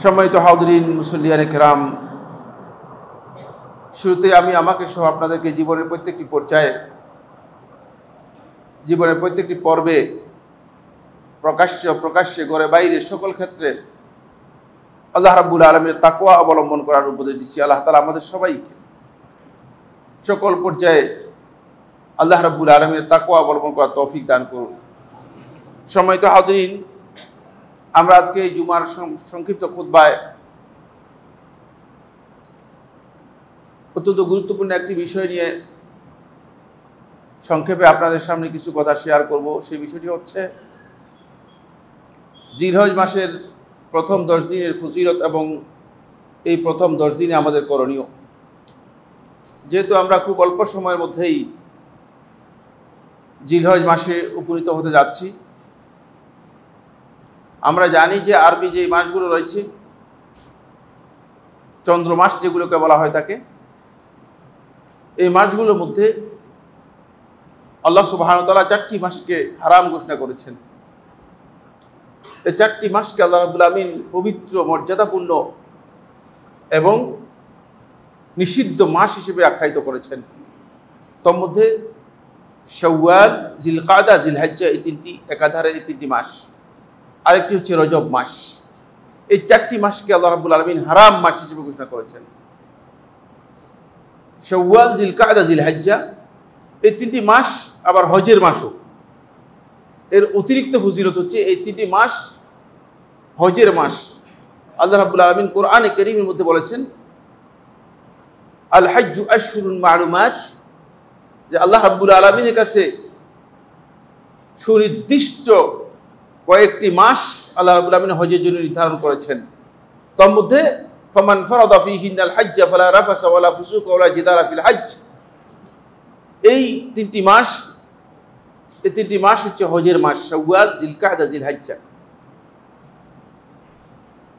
সম্মানিত হাজরিন মুসল্লিয়ানে কেরাম, শুরুতে আমি আমাকে সহ আপনাদেরকে জীবনের প্রত্যেকটি পর্যায়ে, জীবনের প্রত্যেকটি পর্বে, প্রকাশ্যে ঘরে বাইরে সকল ক্ষেত্রে আল্লাহ রাব্বুল আলামিনের তাকওয়া অবলম্বন করার উপদেশ দিচ্ছি। আল্লাহ তাআলা আমাদের সবাইকে সকল পর্যায়ে আল্লাহ রাব্বুল আলামিনের তাকওয়া অবলম্বন করার তৌফিক দান করুন। সম্মানিত হাজরিন, আমরা আজকে এই জুমার সংক্ষিপ্ত খুতবায় অত্যন্ত গুরুত্বপূর্ণ একটি বিষয় নিয়ে সংক্ষেপে আপনাদের সামনে কিছু কথা শেয়ার করব। সেই বিষয়টি হচ্ছে জিলহজ মাসের প্রথম 10 দিনের ফজিলত এবং এই প্রথম 10 দিনে আমাদের করণীয়। যেহেতু আমরা খুব অল্প সময়ের মধ্যেই জিলহজ মাসে উপনীত হতে যাচ্ছি, আমরা জানি যে আরবি যে মাসগুলো রয়েছে, চন্দ্র মাস যেগুলোকে বলা হয় থাকে, এই মাসগুলোর মধ্যে আল্লাহ সুবহানাহু ওয়া তাআলা 4টি মাসকে হারাম ঘোষণা করেছেন। এই 4টি মাসকে আল্লাহ রাব্বুল আমিন পবিত্র, মর্যাদাপূর্ণ এবং নিষিদ্ধ মাস হিসেবে আখ্যায়িত করেছেন। তার মধ্যে শাওয়াল, জিলকাদা, জিলহজ্জা, এই 3টি একাধারে, এই 3টি মাস। আরেকটি হচ্ছে রজব মাস। এই 4টি মাসকে আল্লাহ রাব্বুল আমিন হারাম মাস হিসেবে ঘোষণা করেছেন। শাওয়াল, জিলকাদা, জিলহজ্জা, এই 3টি মাস আবার হজের মাসও। এর অতিরিক্ত ফজিলত হচ্ছে এই 3টি মাস হজের মাস। আল্লাহ রাব্বুল আলামিন কোরআনে কারীমের মধ্যে বলেছেন, আল হজ্জু আশহুরুন মালুমাত, যে আল্লাহ রাব্বুল আলামিনের কাছে সুনির্দিষ্ট কয়েকটি মাস আল্লাহ রাব্বুল আলামিন হজের জন্য নির্ধারণ করেছেন। তার মধ্যে ফামান ফারাদা ফীহিন্নাল হজ্জ ফালা রাফাসা ওয়ালা ফুসুকা ওয়ালা জিদালা ফিল হজ্জ, এই 3টি মাস, এই 3টি মাস হচ্ছে হজের মাস, শাওয়াল, জিলকাদা, জিলহজ্জা।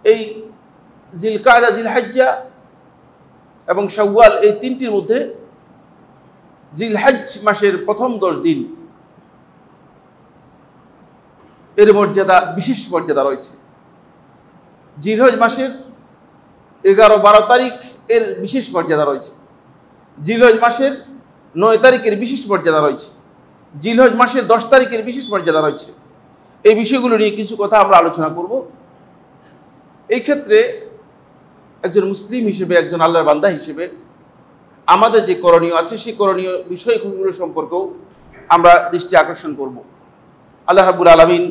এই জিলকাদা, জিলহজ্জা এবং শাওয়াল, এই 3টির মধ্যে জিলহজ মাসের প্রথম 10 দিন এর মর্যাদা, বিশেষ মর্যাদা রয়েছে। জিলহজ মাসের 11-12 তারিখ এর বিশেষ মর্যাদা রয়েছে। জিলহজ মাসের 9 তারিখের বিশেষ মর্যাদা রয়েছে। জিলহজ মাসের 10 তারিখের বিশেষ মর্যাদা রয়েছে। এই বিষয়গুলো নিয়ে কিছু কথা আমরা আলোচনা করব। এই ক্ষেত্রে একজন মুসলিম হিসেবে, একজন আল্লাহর বান্দা হিসেবে আমাদের যে করণীয় আছে, সেই করণীয় বিষয়গুলো সম্পর্কেও আমরা দৃষ্টি আকর্ষণ করব। আল্লাহ রাব্বুল আলামিন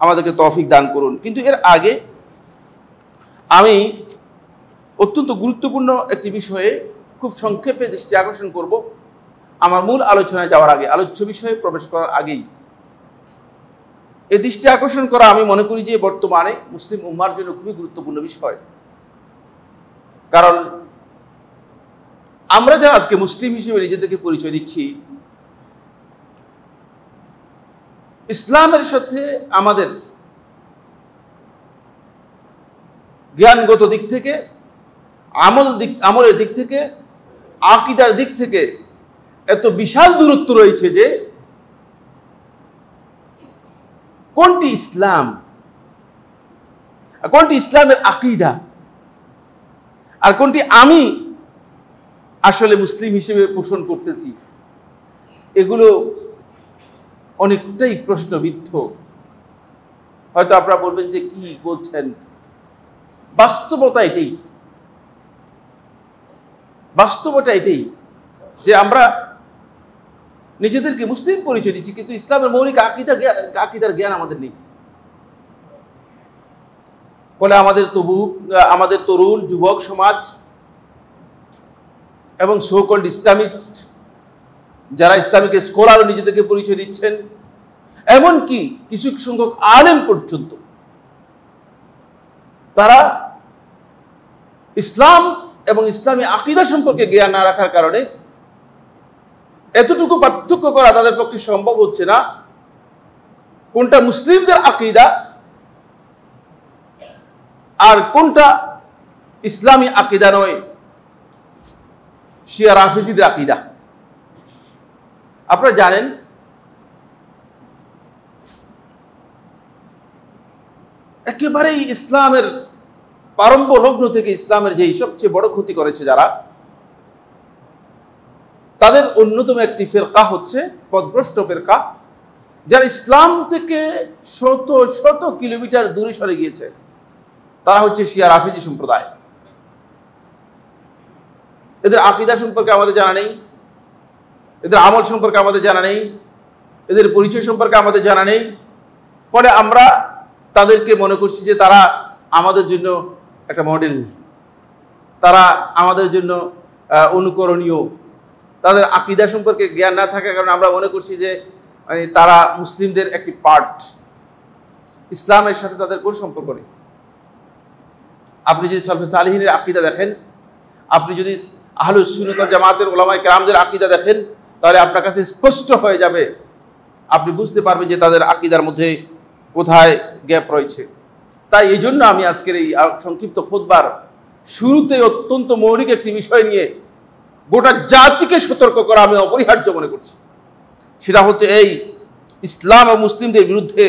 আমাদেরকে তৌফিক দান করুন। কিন্তু এর আগে আমি অত্যন্ত গুরুত্বপূর্ণ একটি বিষয়ে খুব সংক্ষেপে দৃষ্টি আকর্ষণ করব। আমার মূল আলোচনায় যাওয়ার আগে, আলোচ্য বিষয়ে প্রবেশ করার আগেই এই দৃষ্টি আকর্ষণ করা আমি মনে করি যে বর্তমানে মুসলিম উম্মার জন্য খুবই গুরুত্বপূর্ণ বিষয়। কারণ আমরা যারা আজকে মুসলিম হিসেবে নিজেদেরকে পরিচয় দিচ্ছি, ইসলামের সাথে আমাদের জ্ঞানগত দিক থেকে, আমলের দিক থেকে, আকীদার দিক থেকে এত বিশাল দূরত্ব রয়েছে যে কোনটি ইসলাম, কোনটি ইসলামের আকীদা, আর কোনটি আমি আসলে মুসলিম হিসেবে পোষণ করতেছি, এগুলো অনেকটাই প্রশ্নবিদ্ধ। হয়তো আপনারা বলবেন যে কি বলছেন, বাস্তবতা এটাই, বাস্তবতা এটাই যে আমরা নিজেদেরকে মুসলিম পরিচয় দিচ্ছি, কিন্তু ইসলামের মৌলিক আকীদার জ্ঞান আমাদের নেই। ফলে আমাদের তরুণ যুবক সমাজ এবং সো কল্ড ইসলামিস্ট, যারা ইসলামিক স্কলার নিজেদেরকে পরিচয় দিচ্ছেন, এমনকি কিছু সংখ্যক আলেম পর্যন্ত, তারা ইসলাম এবং ইসলামী আকীদা সম্পর্কে জ্ঞান না রাখার কারণে এতটুকু পার্থক্য করা তাদের পক্ষে সম্ভব হচ্ছে না কোনটা মুসলিমদের আকীদা আর কোনটা ইসলামী আকীদা নয়, শিয়া রাফিজিদের আকীদা। আপনারা জানেন একেবারেই ইসলামের প্রারম্ভ লগ্ন থেকে ইসলামের যেই সবচেয়ে বড় ক্ষতি করেছে যারা, তাদের অন্যতম একটি ফিরকা হচ্ছে পথভ্রষ্ট ফিরকা, যারা ইসলাম থেকে শত শত কিলোমিটার দূরে সরে গিয়েছে। তারা হচ্ছে শিয়া রাফিজি সম্প্রদায়। এদের আকীদা সম্পর্কে আমাদের জানা নেই, এদের আমল সম্পর্কে আমাদের জানা নেই, এদের পরিচয় সম্পর্কে আমাদের জানা নেই। ফলে আমরা তাদেরকে মনে করছি যে তারা আমাদের জন্য একটা মডেল, তারা আমাদের জন্য অনুকরণীয়। তাদের আকীদা সম্পর্কে জ্ঞান না থাকার কারণে আমরা মনে করছি যে মানে তারা মুসলিমদের একটি পার্ট, ইসলামের সাথে তাদের কোনো সম্পর্ক নেই। আপনি যদি সলফে সালেহিনের আকীদা দেখেন, আপনি যদি আহলুস সুন্নাত ওয়াল জামাতের উলামায়ে কেরামদের আকীদা দেখেন, তাহলে আপনার কাছে স্পষ্ট হয়ে যাবে, আপনি বুঝতে পারবেন যে তাদের আকীদার মধ্যে কোথায় গ্যাপ রয়েছে। তাই এই জন্য আমি আজকের এই সংক্ষিপ্ত খুতবার শুরুতে অত্যন্ত মৌলিক একটি বিষয় নিয়ে গোটা জাতিকে সতর্ক করা আমি অপরিহার্য মনে করছি। সেটা হচ্ছে এই ইসলাম ও মুসলিমদের বিরুদ্ধে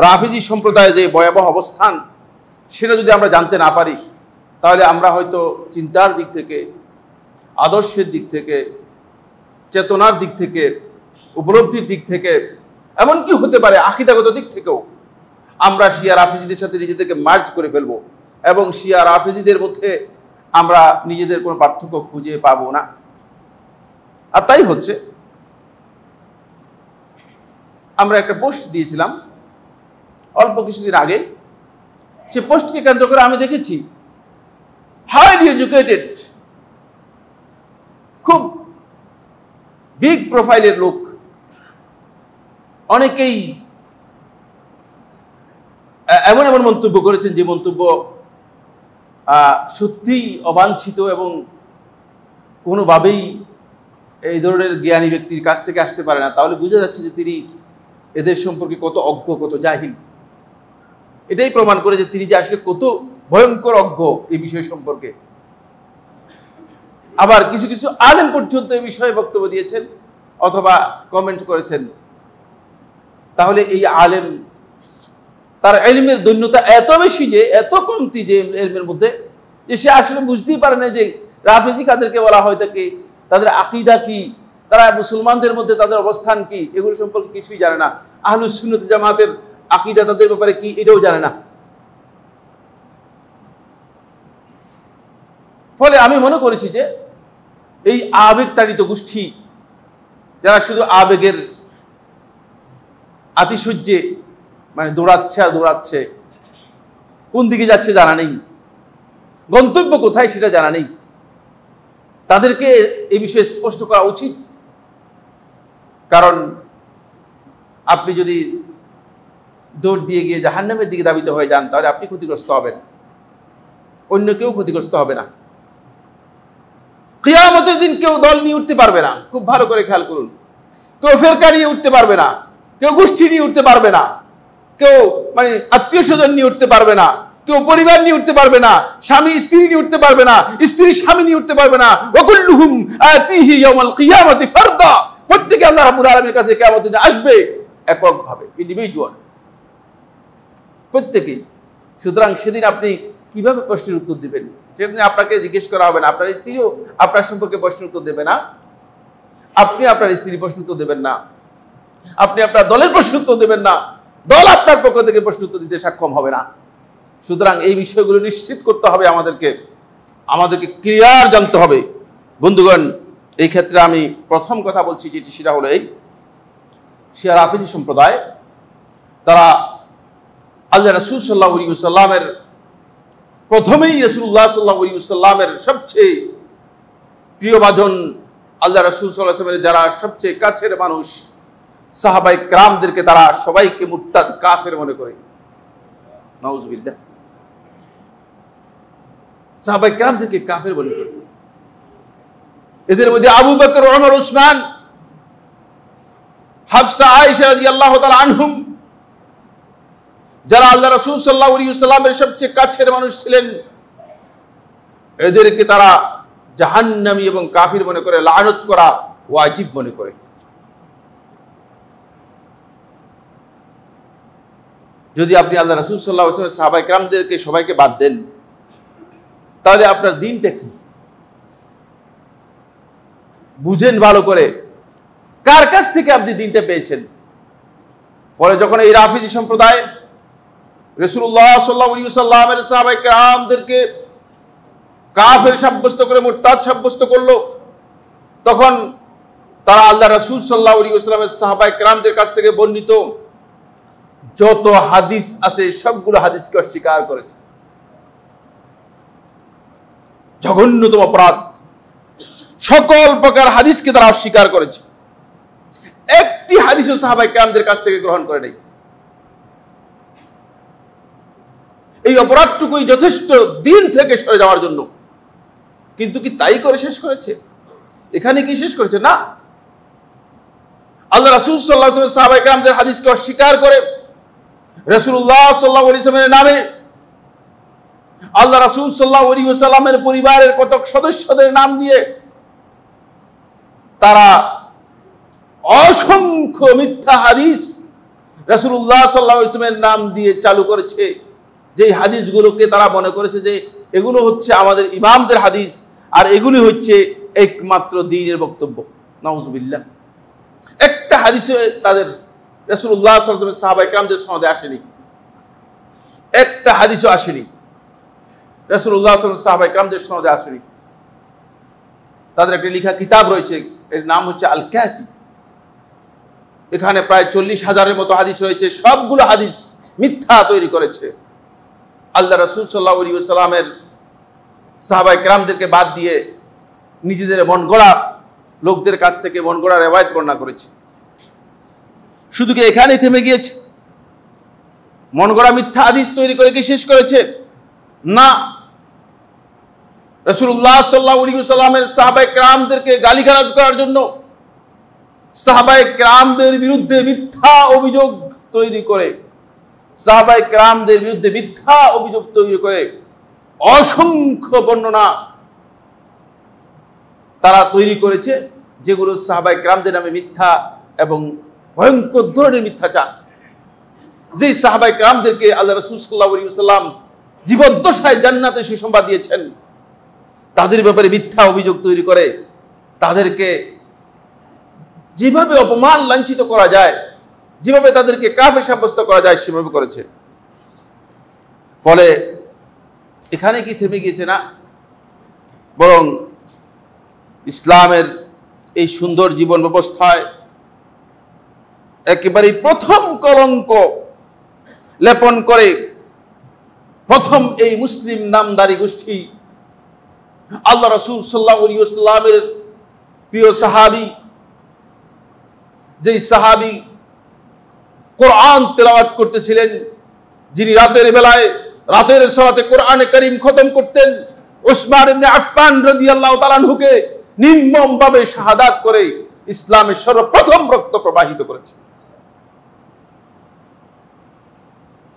রাফিজি সম্প্রদায়ের যে ভয়াবহ অবস্থান, সেটা যদি আমরা জানতে না পারি, তাহলে আমরা হয়তো চিন্তার দিক থেকে, আদর্শের দিক থেকে, চেতনার দিক থেকে, উপলব্ধির দিক থেকে, এমনকি হতে পারে আকীদাগত দিক থেকেও আমরা শিয়া রাফিজিদের সাথে নিজেদেরকে মার্জ করে ফেলবো এবং শিয়া রাফিজিদের মধ্যে আমরা নিজেদের কোনো পার্থক্য খুঁজে পাবো না। আর তাই হচ্ছে। আমরা একটা পোস্ট দিয়েছিলাম অল্প কিছুদিন আগে, সে পোস্টকে কেন্দ্র করে আমি দেখেছি হাইলি এডুকেটেড, খুব বিগ প্রোফাইলের লোক অনেকেই এমন এমন মন্তব্য করেছেন যে মন্তব্য সত্যিই অবাঞ্ছিত এবং কোনোভাবেই এই ধরনের জ্ঞানী ব্যক্তির কাছ থেকে আসতে পারে না। তাহলে বোঝা যাচ্ছে যে তিনি এদের সম্পর্কে কত অজ্ঞ, কত জাহিল। এটাই প্রমাণ করে যে তিনি যে আসলে কত ভয়ঙ্কর অজ্ঞ এই বিষয় সম্পর্কে। আবার কিছু কিছু আলেম পর্যন্ত এই বিষয়ে বক্তব্য দিয়েছেন অথবা কমেন্ট করেছেন। তাহলে এই আলেম, তার ইলমের দৈন্যতা এত বেশি, যে এত কমতি যে ইলমের মধ্যে, যে সে আসলে বুঝতেই পারে না যে রাফিজি কাদেরকে বলা হয় থাকে, তাদের আকীদা কি, তারা মুসলমানদের মধ্যে তাদের অবস্থান কি, এগুলো সম্পর্কে কিছুই জানে না। আহলুস সুন্নাত ওয়াল জামাতের আকীদা তাদের ব্যাপারে কি, এটাও জানে না। ফলে আমি মনে করেছি যে এই আবেগ তাড়িত গোষ্ঠী, যারা শুধু আবেগের আতিশয্যে মানে দৌড়াচ্ছে আর দৌড়াচ্ছে, কোন দিকে যাচ্ছে জানা নেই, গন্তব্য কোথায় সেটা জানা নেই, তাদেরকে এই বিষয়ে স্পষ্ট করা উচিত। কারণ আপনি যদি দৌড় দিয়ে গিয়ে জাহান্নামের দিকে ধাবিত হয়ে যান, তাহলে আপনি ক্ষতিগ্রস্ত হবেন, অন্য কেউ ক্ষতিগ্রস্ত হবে না। কিয়ামতের দিন কেউ দল নিয়ে উঠতে পারবে না, খুব ভালো করে খেয়াল করুন। কেউ ফেরকা নিয়ে উঠতে পারবে না, কেউ গোষ্ঠী নিয়ে উঠতে পারবে না, কেউ মানে আত্মীয় স্বজন নিয়ে উঠতে পারবে না, কেউ পরিবার নিয়ে উঠতে পারবে না, স্বামী স্ত্রী নিয়ে উঠতে পারবে না, স্ত্রী স্বামী নিয়ে উঠতে পারবে না। ওয়াকুল্লুহুম আতিহি ইয়াউমাল কিয়ামাতি ফারদা, প্রত্যেকে আল্লাহ রাব্বুল আলামিনের কাছে কিয়ামতের দিনে আসবে এককভাবে, ইন্ডিভিজুয়াল, প্রত্যেকেই। সুতরাং সেদিন আপনি কিভাবে প্রশ্নের উত্তর দিবেন? সেদিন আপনাকে জিজ্ঞেস করা হবে না, আপনার স্ত্রীও আপনার সম্পর্কে প্রশ্নের উত্তর দেবে না, আপনি আপনার স্ত্রীর প্রশ্ন উত্তর দেবেন না, আপনি আপনার দলের প্রশ্ন উত্তর দেবেন না, দল আপনার পক্ষ থেকে প্রশ্ন উত্তর দিতে সক্ষম হবে না। সুতরাং এই বিষয়গুলো নিশ্চিত করতে হবে আমাদেরকে ক্লিয়ার জানতে হবে। বন্ধুগণ, এই ক্ষেত্রে আমি প্রথম কথা বলছি যেটি, সেটা হলো এই শিয়া রাফিজি সম্প্রদায়, তারা আল্লাহ রাসূল সাল্লাল্লাহু আলাইহি ওয়াসাল্লামের প্রথমেই রাসূলুল্লাহ সাল্লাল্লাহু আলাইহি ওয়াসাল্লামের সবচেয়ে প্রিয়ভাজন, আল্লাহ রাসূল সাল্লাল্লাহু আলাইহি ওয়াসাল্লামের যারা সবচেয়ে কাছের মানুষ, সাহাবায়ে কেরামদেরকে তারা সবাইকে মুরতাদ, কাফের মনে করে। নাউযুবিল্লাহ। সাহাবায়ে কেরামদেরকে কাফের মনে করে। এদের মধ্যে আবু বকর, ওমর, উসমান, হাফসা, আয়েশা রাদিয়াল্লাহু তাআলা আনহুম, যারা আল্লাহ রাসূল সাল্লাল্লাহু আলাইহি ওয়াসাল্লামের সবচেয়ে কাছের মানুষ ছিলেন, এদেরকে তারা জাহান্নামী এবং কাফির মনে করে, লানত করা ওয়াজিব মনে করে। যদি আপনি আল্লাহ রাসূল সাল্লাল্লাহু আলাইহি ওয়াসাল্লামের সাহাবায়ে কেরামদেরকে সবাইকে বাদ দেন, তাহলে আপনার দিনটা কি? বুঝেন ভালো করে কার কাছ থেকে আপনি দিনটা পেয়েছেন। পরে যখন এই রাফিজি সম্প্রদায় রাসূলুল্লাহ সাল্লাল্লাহু আলাইহি ওয়াসাল্লামের সাহাবায়ে কেরামদেরকে কাফের সাব্যস্ত করে মুরতাদ সাব্যস্ত করলো, তখন তারা আল্লাহ রাসূল সাল্লাল্লাহু আলাইহি ওয়াসাল্লামের সাহাবায়ে কেরামদের কাছ থেকে বর্ণিত যত হাদিস আছে সবগুলো হাদিসকে অস্বীকার করেছে। জঘন্যতম অপরাধ, সকল প্রকার হাদিসকে তারা অস্বীকার করেছে। একটি হাদিসও সাহাবায়ে কেরামদের কাছ থেকে গ্রহণ করে নাই। এই অপরাধটুকুই যথেষ্ট দিন থেকে সরে যাওয়ার জন্য। কিন্তু কি তাই করে শেষ করেছে? এখানে কি শেষ করেছে? না, আল্লাহ রাসূল সাল্লাল্লাহু আলাইহি ওয়াসাল্লাম সাহাবায়ে কেরামদের হাদিসকে অস্বীকার করে রাসূলুল্লাহ সাল্লাল্লাহু আলাইহি ওয়াসাল্লামের নামে আল্লাহ রাসূল সাল্লাল্লাহু আলাইহি ওয়াসাল্লামের পরিবারের কতক সদস্যদের নাম দিয়ে তারা অসংখ্য মিথ্যা হাদিস রাসূলুল্লাহ সাল্লাল্লাহু আলাইহি ওয়াসাল্লামের নাম দিয়ে চালু করেছে, যে হাদিসগুলোকে তারা মনে করেছে যে এগুলো হচ্ছে আমাদের ইমামদের হাদিস আর এগুলি হচ্ছে একমাত্র দ্বীনের বক্তব্য। নাউজুবিল্লাহ। একটা হাদিসে তাদের রাসূলুল্লাহ সাল্লাল্লাহু আলাইহি ওয়াসাল্লাম সাহাবায়ে কেরামদের সনদে আসেনি, একটা হাদিসও আসেনি, রাসূলুল্লাহ সাল্লাল্লাহু আলাইহি ওয়াসাল্লাম সাহাবায়ে কেরামদের সনদে আসেনি। তাদের একটা লেখা কিতাব রয়েছে, এর নাম হচ্ছে আল কাফি। এখানে প্রায় 40,000-এর মতো হাদিস রয়েছে, সবগুলো হাদিস মিথ্যা তৈরি করেছে। আল্লাহ রাসূল সাল্লাল্লাহু আলাইহি ওয়াসাল্লামের সাহাবায়ে কেরামদেরকে বাদ দিয়ে নিজেদের মন গড়া লোকদের কাছ থেকে মন গড়া রিওয়ায়াত বর্ণনা করেছে। শুধু কি এখানেই থেমে গিয়েছে? মন গড়া মিথ্যা হাদিস তৈরি করে কি শেষ করেছে? না, রাসূলুল্লাহ সাল্লাল্লাহু আলাইহি ওয়াসাল্লামের সাহাবায়ে কেরামদেরকে গালিগালাজ করার জন্য সাহাবায়ে কেরামদের বিরুদ্ধে মিথ্যা অভিযোগ তৈরি করে সাহাবায়ে কেরামদের বিরুদ্ধে মিথ্যা অভিযোগ তৈরি করে অসংখ্য বর্ণনা তারা তৈরি করেছে, যেগুলো সাহাবায়ে কেরামদের নামে মিথ্যা এবং ভয়ঙ্কর ধরনের মিথ্যাচার। যে সাহাবায়ে কেরামদেরকে আল্লাহ রাসূল সাল্লাল্লাহু আলাইহি ওয়াসাল্লাম জীবদ্দশায় জান্নাতে সুসংবাদ দিয়েছেন, তাদের ব্যাপারে মিথ্যা অভিযোগ তৈরি করে তাদেরকে যেভাবে অপমান লাঞ্ছিত করা যায়, যেভাবে তাদেরকে কাফের সাব্যস্ত করা যায় সেভাবে করেছে। ফলে এখানে কি থেমে গিয়েছে? না, বরং ইসলামের এই সুন্দর জীবন ব্যবস্থায় একেবারে প্রথম কলঙ্ক লেপন করে প্রথম এই মুসলিম নামধারী গোষ্ঠী আল্লাহ রাসূল সাল্লাল্লাহু আলাইহি ওয়াসাল্লামের প্রিয় সাহাবী, যেই সাহাবী কোরআন তেলাওয়াত করতেছিলেন, যিনি রাতের বেলায় রাতের সালাতে কোরআনে কারীম খতম করতেন, উসমান ইবনে আফফান রাদিয়াল্লাহু তাআলা আনহুকে নির্মমভাবে শাহাদাত করে ইসলামের সর্বপ্রথম রক্ত প্রবাহিত করেছে।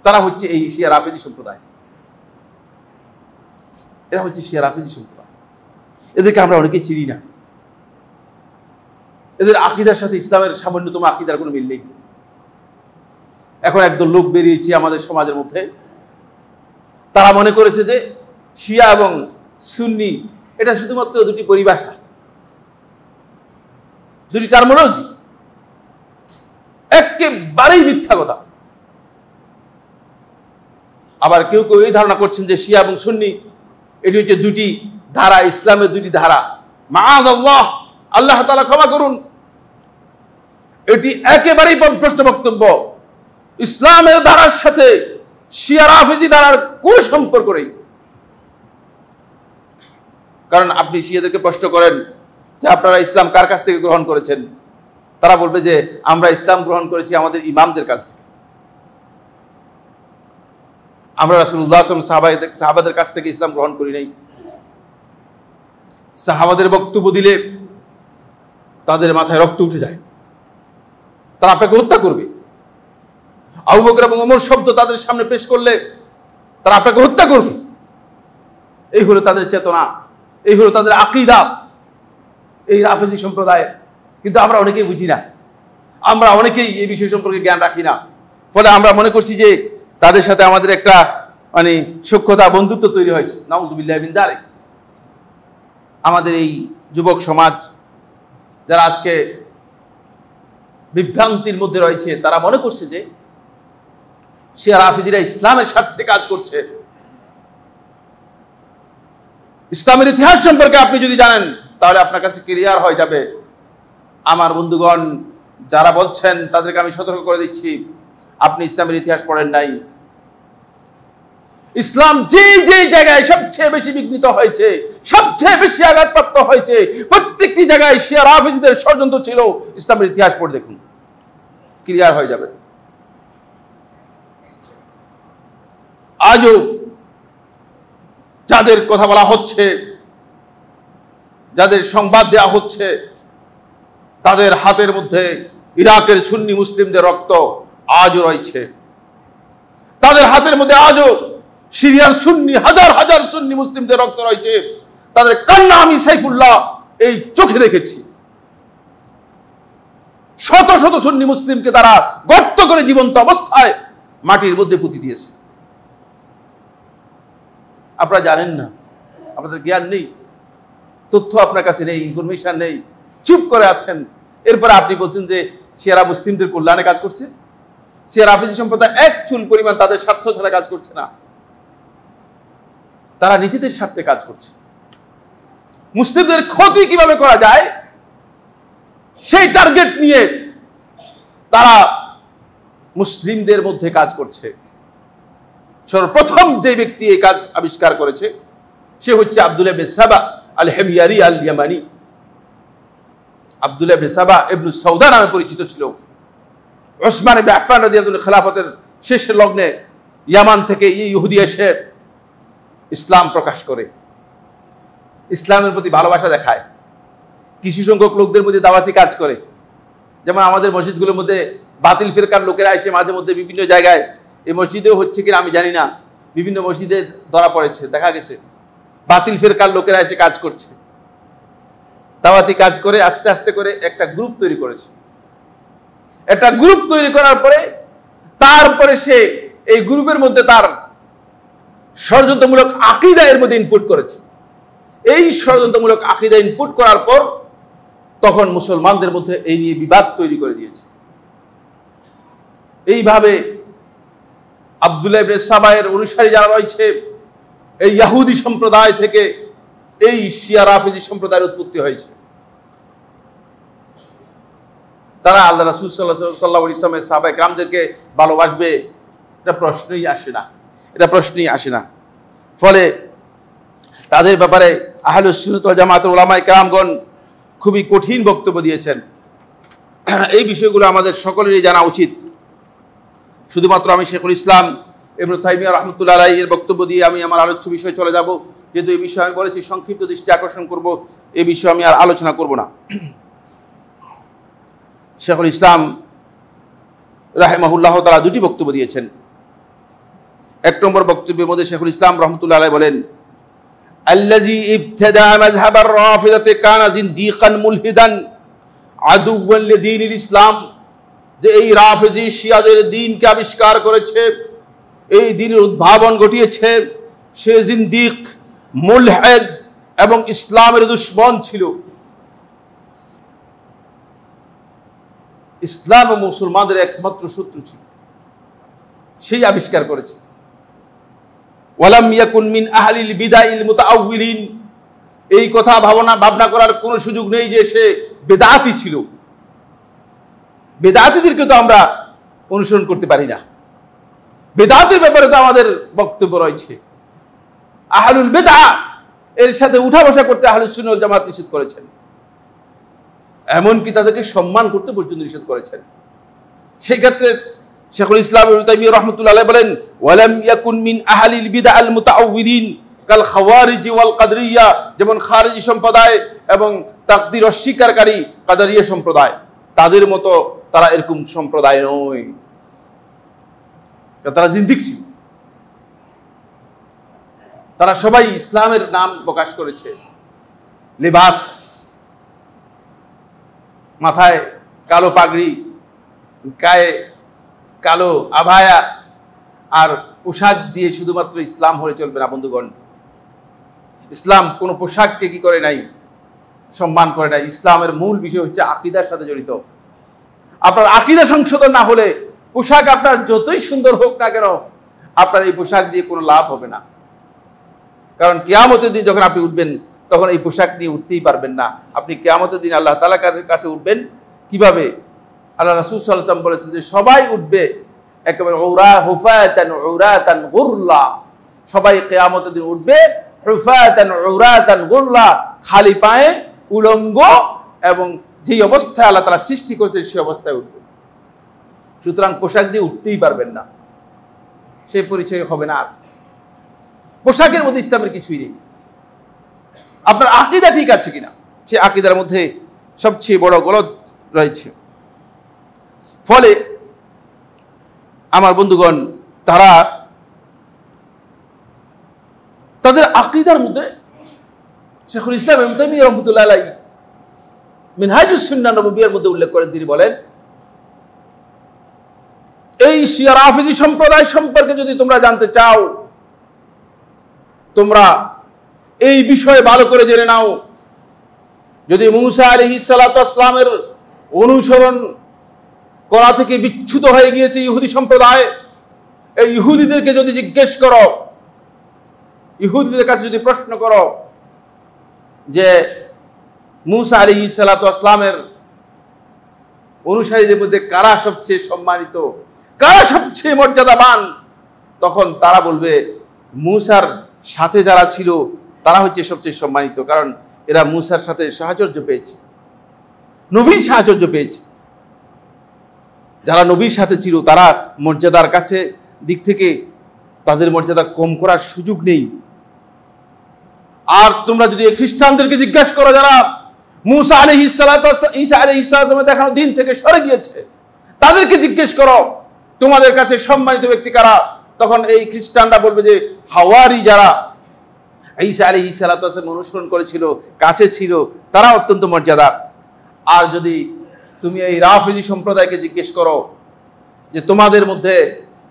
তারা হচ্ছে এই শিয়া রাফিজি সম্প্রদায়। এরা হচ্ছে শিয়া রাফিজি সম্প্রদায়। এদেরকে আমরা অনেকেই চিনি না। এদের আকীদার সাথে ইসলামের সামান্যতম আকীদার কোনো মিল নেই। এখন একদল লোক বেরিয়েছে আমাদের সমাজের মধ্যে, তারা মনে করেছে যে শিয়া এবং সুন্নি এটা শুধুমাত্র দুটি পরিভাষা, দুটি টার্মিনোলজি। একেবারেই মিথ্যা কথা। আবার কেউ কেউ এই ধারণা করছেন যে শিয়া এবং সুন্নি এটি হচ্ছে দুটি ধারা, ইসলামের দুটি ধারা। মাআযাল্লাহ, আল্লাহ তাআলা ক্ষমা করুন, এটি একেবারেই পথভ্রষ্ট বক্তব্য। ইসলামের ধারার সাথে শিয়া রাফিজি ধারার কোনো সম্পর্ক নেই। কারণ আপনি শিয়াদেরকে প্রশ্ন করেন যে আপনারা ইসলাম কার কাছ থেকে গ্রহণ করেছেন, তারা বলবে যে আমরা ইসলাম গ্রহণ করেছি আমাদের ইমামদের কাছ থেকে। আমরা রাসূলুল্লাহ সাল্লাল্লাহু আলাইহি ওয়াসাল্লাম সাহাবাদের কাছ থেকে ইসলাম গ্রহণ করি নাই। সাহাবাদের বক্তব্য দিলে তাদের মাথায় রক্ত উঠে যায়, তারা আপনাকে হত্যা করবে। আবু বকর এবং ওমর শব্দ তাদের সামনে পেশ করলে তারা আপনাকে হত্যা করবে। এই হলো তাদের চেতনা, এই হলো তাদের আকীদা, এই রাফিজি সম্প্রদায়ের। কিন্তু আমরা অনেকেই বুঝি না, আমরা অনেকেই এই বিষয় সম্পর্কে জ্ঞান রাখি না। ফলে আমরা মনে করছি যে তাদের সাথে আমাদের একটা মানে সখ্যতা বন্ধুত্ব তৈরি হয়েছে। নাউযুবিল্লাহি মিন যালিক। আমাদের এই যুবক সমাজ যারা আজকে বিভ্রান্তির মধ্যে রয়েছে, তারা মনে করছে যে শিয়া রাফিজিরা ইসলামের স্বার্থে কাজ করছে। ইসলামের ইতিহাস সম্পর্কে আপনি যদি জানেন তাহলে আপনার কাছে ক্লিয়ার হয়ে যাবে। আমার বন্ধুগণ যারা বলছেন তাদেরকে আমি সতর্ক করে দিচ্ছি, আপনি ইসলামের ইতিহাস পড়েন নাই। ইসলাম যে যে জায়গায় সবচেয়ে বেশি বিঘ্নিত হয়েছে, সবচেয়ে বেশি আঘাতপ্রাপ্ত হয়েছে, প্রত্যেকটি জায়গায় শিয়া রাফিজিদের ষড়যন্ত্র ছিল। ইসলামের ইতিহাস পড়ে দেখুন, ক্লিয়ার হয়ে যাবে। আজও যাদের কথা বলা হচ্ছে, যাদের সংবাদ দেওয়া হচ্ছে, তাদের হাতের মধ্যে ইরাকের সুন্নি মুসলিমদের রক্ত আজও রয়েছে। তাদের হাতের মধ্যে আজও সিরিয়ার সুন্নি হাজার হাজার সুন্নি মুসলিমদের রক্ত রয়েছে। তাদের কান্না আমি সাইফুল্লাহ এই চোখে দেখেছি। শত শত সুন্নি মুসলিমকে তারা গর্ত করে জীবন্ত অবস্থায় মাটির মধ্যে পুঁতি দিয়েছে। আপনারা জানেন না, আপনাদের জ্ঞান নেই, তথ্য আপনার কাছে নেই, ইনফরমেশন নেই, চুপ করে আছেন। এরপরে আপনি বলছেন যে শিয়া মুসলিমদের কল্যাণে কাজ করছে। শিয়া রাফিজি সম্প্রদায় এক চুল পরিমাণ তাদের স্বার্থ ছাড়া কাজ করছে না, তারা নিজেদের স্বার্থে কাজ করছে। মুসলিমদের ক্ষতি কিভাবে করা যায় সেই টার্গেট নিয়ে তারা মুসলিমদের মধ্যে কাজ করছে। সর্বপ্রথম যে ব্যক্তি এই কাজ আবিষ্কার করেছে সে হচ্ছে আব্দুল্লাহ ইবনে সাবা আল হিময়ারি আল ইয়ামানি। আব্দুল্লাহ ইবনে সাবা ইবনে সৌদা নামে পরিচিত ছিল। ওসমান ইবনে আফফান রাদিয়াল্লাহু আনহু খেলাফতের শেষের লগ্নে ইয়ামান থেকে ইহুদি এসে ইসলাম প্রকাশ করে, ইসলামের প্রতি ভালোবাসা দেখায়, কিছু সংখ্যক লোকদের মধ্যে দাওয়াতি কাজ করে। যেমন আমাদের মসজিদগুলোর মধ্যে বাতিল ফিরকার লোকেরা এসে মাঝে মধ্যে বিভিন্ন জায়গায়, এই মসজিদেও হচ্ছে কিনা আমি জানি না, বিভিন্ন মসজিদে ধরা পড়েছে, দেখা গেছে বাতিল ফিরকার লোকেরা এসে কাজ করছে, দাওয়াতি কাজ করে আস্তে আস্তে করে একটা গ্রুপ তৈরি করেছে। একটা গ্রুপ তৈরি করার পরে তারপরে সে এই গ্রুপের মধ্যে তার ষড়যন্ত্রমূলক আকীদা এর মধ্যে ইনপুট করেছে। এই ষড়যন্ত্রমূলক আকীদা ইনপুট করার পর তখন মুসলমানদের মধ্যে এই নিয়ে বিবাদ তৈরি করে দিয়েছে। এইভাবে আব্দুল্লাহ ইবনে সাবায়ের অনুসারী যারা রয়েছে, এই ইহুদি সম্প্রদায় থেকে এই শিয়া রাফিজি সম্প্রদায়ের উৎপত্তি হয়েছে। তারা আল্লাহ রাসূল সাল্লাল্লাহু আলাইহি ওয়াসাল্লামের সাহাবায়ে কেরামদেরকে ভালোবাসবে, এটা প্রশ্নই আসে না, এটা প্রশ্নই আসে না। ফলে তাদের ব্যাপারে আহলুস সুন্নাত ওয়াল জামাতের উলামায়ে কেরামগণ খুবই কঠিন বক্তব্য দিয়েছেন। এই বিষয়গুলো আমাদের সকলেরই জানা উচিত। শুধুমাত্র আমি শেখুল ইসলাম ইবনে তাইমিয়া রাহমাতুল্লাহি আলাইহি এর বক্তব্য দিয়ে আমি আমার আলোচ্য বিষয়ে চলে যাব, যেহেতু এই বিষয়ে আমি বলেছি সংক্ষিপ্ত দৃষ্টি আকর্ষণ করব, এই বিষয়ে আমি আর আলোচনা করব না। শেখুল ইসলাম রাহিমাহুল্লাহ তাআলা দুটি বক্তব্য দিয়েছেন। এক নম্বর বক্তব্যের মধ্যে শেখুল ইসলাম রাহমাতুল্লাহি আলাইহি বলেন, আল্লাযী ইবতাদা মাযহাবার রাফিদাতি কানা জিনদিকান মুলহিদান আদুওয়ান লিদীনিল ইসলাম, যে এই রাফিজি শিয়াদের দ্বীনকে আবিষ্কার করেছে, এই দ্বীনের উদ্ভাবন ঘটিয়েছে, সে জিনদিক, মুলহিদ এবং ইসলামের দুশমন ছিল। ইসলাম ও মুসলমানদের একমাত্র শত্রু ছিল, সেই আবিষ্কার করেছে। ওয়ালাম ইয়াকুন মিন আহলিল বিদাইল মুতাআউবিলিন, এই কথা ভাবনা করার কোনো সুযোগ নেই যে সে বেদাতি ছিল। বেদাতিদেরকে তো আমরা অনুসরণ করতে পারি না, বেদাতের ব্যাপারে তো আমাদের বক্তব্য রয়েছে। আহলুল বিদআ এর সাথে উঠা বসা করতে আহলুস সুন্নাহ ওয়াল জামাত নিষেধ করেছেন, এমনকি তাদেরকে সম্মান করতে পর্যন্ত নিষেধ করেছেন। সেই ক্ষেত্রে শেখুল ইসলাম ইবনে তাইমিয়া রাহমাতুল্লাহি আলাইহি বলেন, ওয়ালাম ইয়াকুন মিন আহলিল বিদআ আল মুতাআউবিলিন কাল খাওয়ারিজি ওয়াল কাদরিয়া, যেমন খারিজি সম্প্রদায় এবং তাকদীর অস্বীকারী কাদরিয়া সম্প্রদায়, তাদের মতো তারা এরকম সম্প্রদায় নয়, তারা জিন্দিক ছিল। তারা সবাই ইসলামের নাম প্রকাশ করেছে, লিবাস, মাথায় কালো পাগড়ি, গায়ে কালো আভায়া, আর পোশাক দিয়ে শুধুমাত্র ইসলাম হলে চলবে না বন্ধুগণ। ইসলাম কোনো পোশাককে কি করে নাই, সম্মান করে নাই। ইসলামের মূল বিষয় হচ্ছে আকীদার সাথে জড়িত। আপনার আকীদা সংশোধন না হলে পোশাক আপনার যতই সুন্দর হোক না কেন, আপনার এই পোশাক দিয়ে কোনো লাভ হবে না। কারণ কিয়ামতের দিন যখন আপনি উঠবেন, তখন এই পোশাক নিয়ে উঠতেই পারবেন না। আপনি কিয়ামতের দিন আল্লাহ তাআলার কাছে উঠবেন কিভাবে? আল্লাহ রাসূল সাল্লাল্লাহু আলাইহি ওয়াসাল্লাম বলেছেন যে সবাই উঠবে একেবারে উরাতান গুরলা। সবাই কিয়ামতের দিন উঠবে উরাতান গুরলা, খালি পায়ে, উলঙ্গ, এবং যেই অবস্থায় আল্লাহ তাআলা সৃষ্টি করেছে সেই অবস্থায় উঠবে। সুতরাং পোশাক দিয়ে উঠতেই পারবেন না, সেই পরিচয় হবে না। আর পোশাকের মধ্যে ইসলামের কিছুই নেই। আপনার আকীদা ঠিক আছে কিনা, সে আকীদার মধ্যে সবচেয়ে বড় গলদ রয়েছে। ফলে আমার বন্ধুগণ, তাদের আকীদার মধ্যে শেখুল ইসলাম ইবনে তাইমিয়া রাহমাতুল্লাহ আলাইহি মিনহাজুস সুন্নাহ নববিয়ার মধ্যে উল্লেখ করেন। তিনি বলেন, এই শিয়া রাফিজি সম্প্রদায় সম্পর্কে যদি তোমরা জানতে চাও, তোমরা এই বিষয়ে ভালো করে জেনে নাও। যদি মুসা আলাইহিস সালাতু ওয়াস সালামের অনুসরণ করা থেকে বিচ্যুত হয়ে গিয়েছে ইহুদি সম্প্রদায়, এই ইহুদিদেরকে যদি জিজ্ঞেস করো, ইহুদিদের কাছে যদি প্রশ্ন করো যে মুসা আলাইহিস সালাতু ওয়াস সালামের অনুসারীদের মধ্যে কারা সবচেয়ে সম্মানিত, কারা সবচেয়ে মর্যাদাবান, তখন তারা বলবে মুসার সাথে যারা ছিল তারা হচ্ছে সবচেয়ে সম্মানিত। কারণ এরা মুসার সাথে সাহচর্য পেয়েছে, নবীর সাহচর্য পেয়েছে। যারা নবীর সাথে ছিল তারা মর্যাদার কাছে দিক থেকে তাদের মর্যাদা কম করার সুযোগ নেই। আর তোমরা যদি খ্রিস্টানদেরকে জিজ্ঞাসা করো, যারা মুসা আলাইহিস সালাতু ঈসা আলাইহিস সালামের দেখানো দিন থেকে সরে গিয়েছে, তাদেরকে জিজ্ঞেস করো তোমাদের কাছে সম্মানিত ব্যক্তি কারা, তখন এই খ্রিস্টানরা বলবে যে হাওয়ারি, যারা ঈসা আলাইহিস সালাতু অনুসরণ করেছিল, কাছে ছিল, তারা অত্যন্ত মর্যাদা। আর যদি তুমি এই রাফিজি সম্প্রদায়কে জিজ্ঞেস করো যে তোমাদের মধ্যে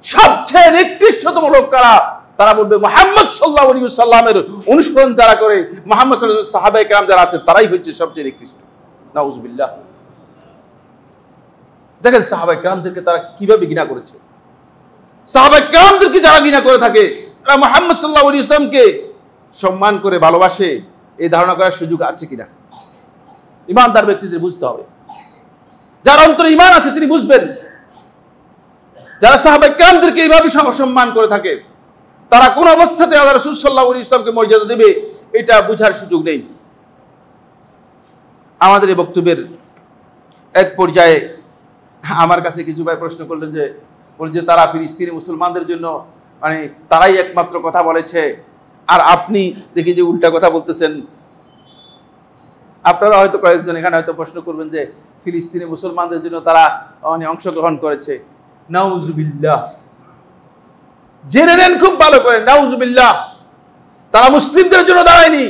সবচেয়ে নিকৃষ্টতম লোক কারা, তারা বলবে মুহাম্মদ সাল্লাল্লাহু আলাইহি ওয়াসাল্লামের অনুসরণ যারা করে, মুহাম্মদ সাল্লাল্লাহু আলাইহি ওয়াসাল্লাম সাহাবায়ে কেরাম যারা আছে, তারাই হচ্ছে সবচেয়ে নিকৃষ্ট। নাউজুবিল্লাহ। দেখেন সাহাবায়ে কেরামদেরকে তারা কিভাবে ঘৃণা করেছে। সাহাবায়ে কেরামদেরকে যারা ঘৃণা করে থাকে, তারা মুহাম্মদ সাল্লাল্লাহু আলাইহি ওয়াসাল্লামকে সম্মান করে ভালোবাসে, এই ধারণা করার সুযোগ আছে কিনা ইমানদার ব্যক্তিদের বুঝতে হবে। যার অন্তরে ঈমান আছে তিনি বুঝবেন। যারা সাহাবায়ে কেরামদেরকে এইভাবে সম্মান করে থাকে, তারা কোন অবস্থাতে আল্লাহ রাসূল সাল্লাল্লাহু আলাইহি ওয়াসাল্লামকে মর্যাদা দেবে এটা বোঝার সুযোগ নেই। আমাদের এই বক্তব্যের এক পর্যায়ে আমার কাছে কিছু ভাই প্রশ্ন করলেন যে তারা ফিলিস্তিনি মুসলমানদের জন্য মানে তারাই একমাত্র কথা বলেছে, আর আপনি দেখি যে উল্টা কথা বলতেছেন। আপনারা হয়তো কয়েকজন এখানে হয়তো প্রশ্ন করবেন যে ফিলিস্তিনি মুসলমানদের জন্য তারা অংশগ্রহণ করেছে। নাউজুবিল্লাহ। জেনে নেন খুব ভালো করে, নাউজুবিল্লাহ। তারা মুসলিমদের জন্য দাঁড়ায়নি,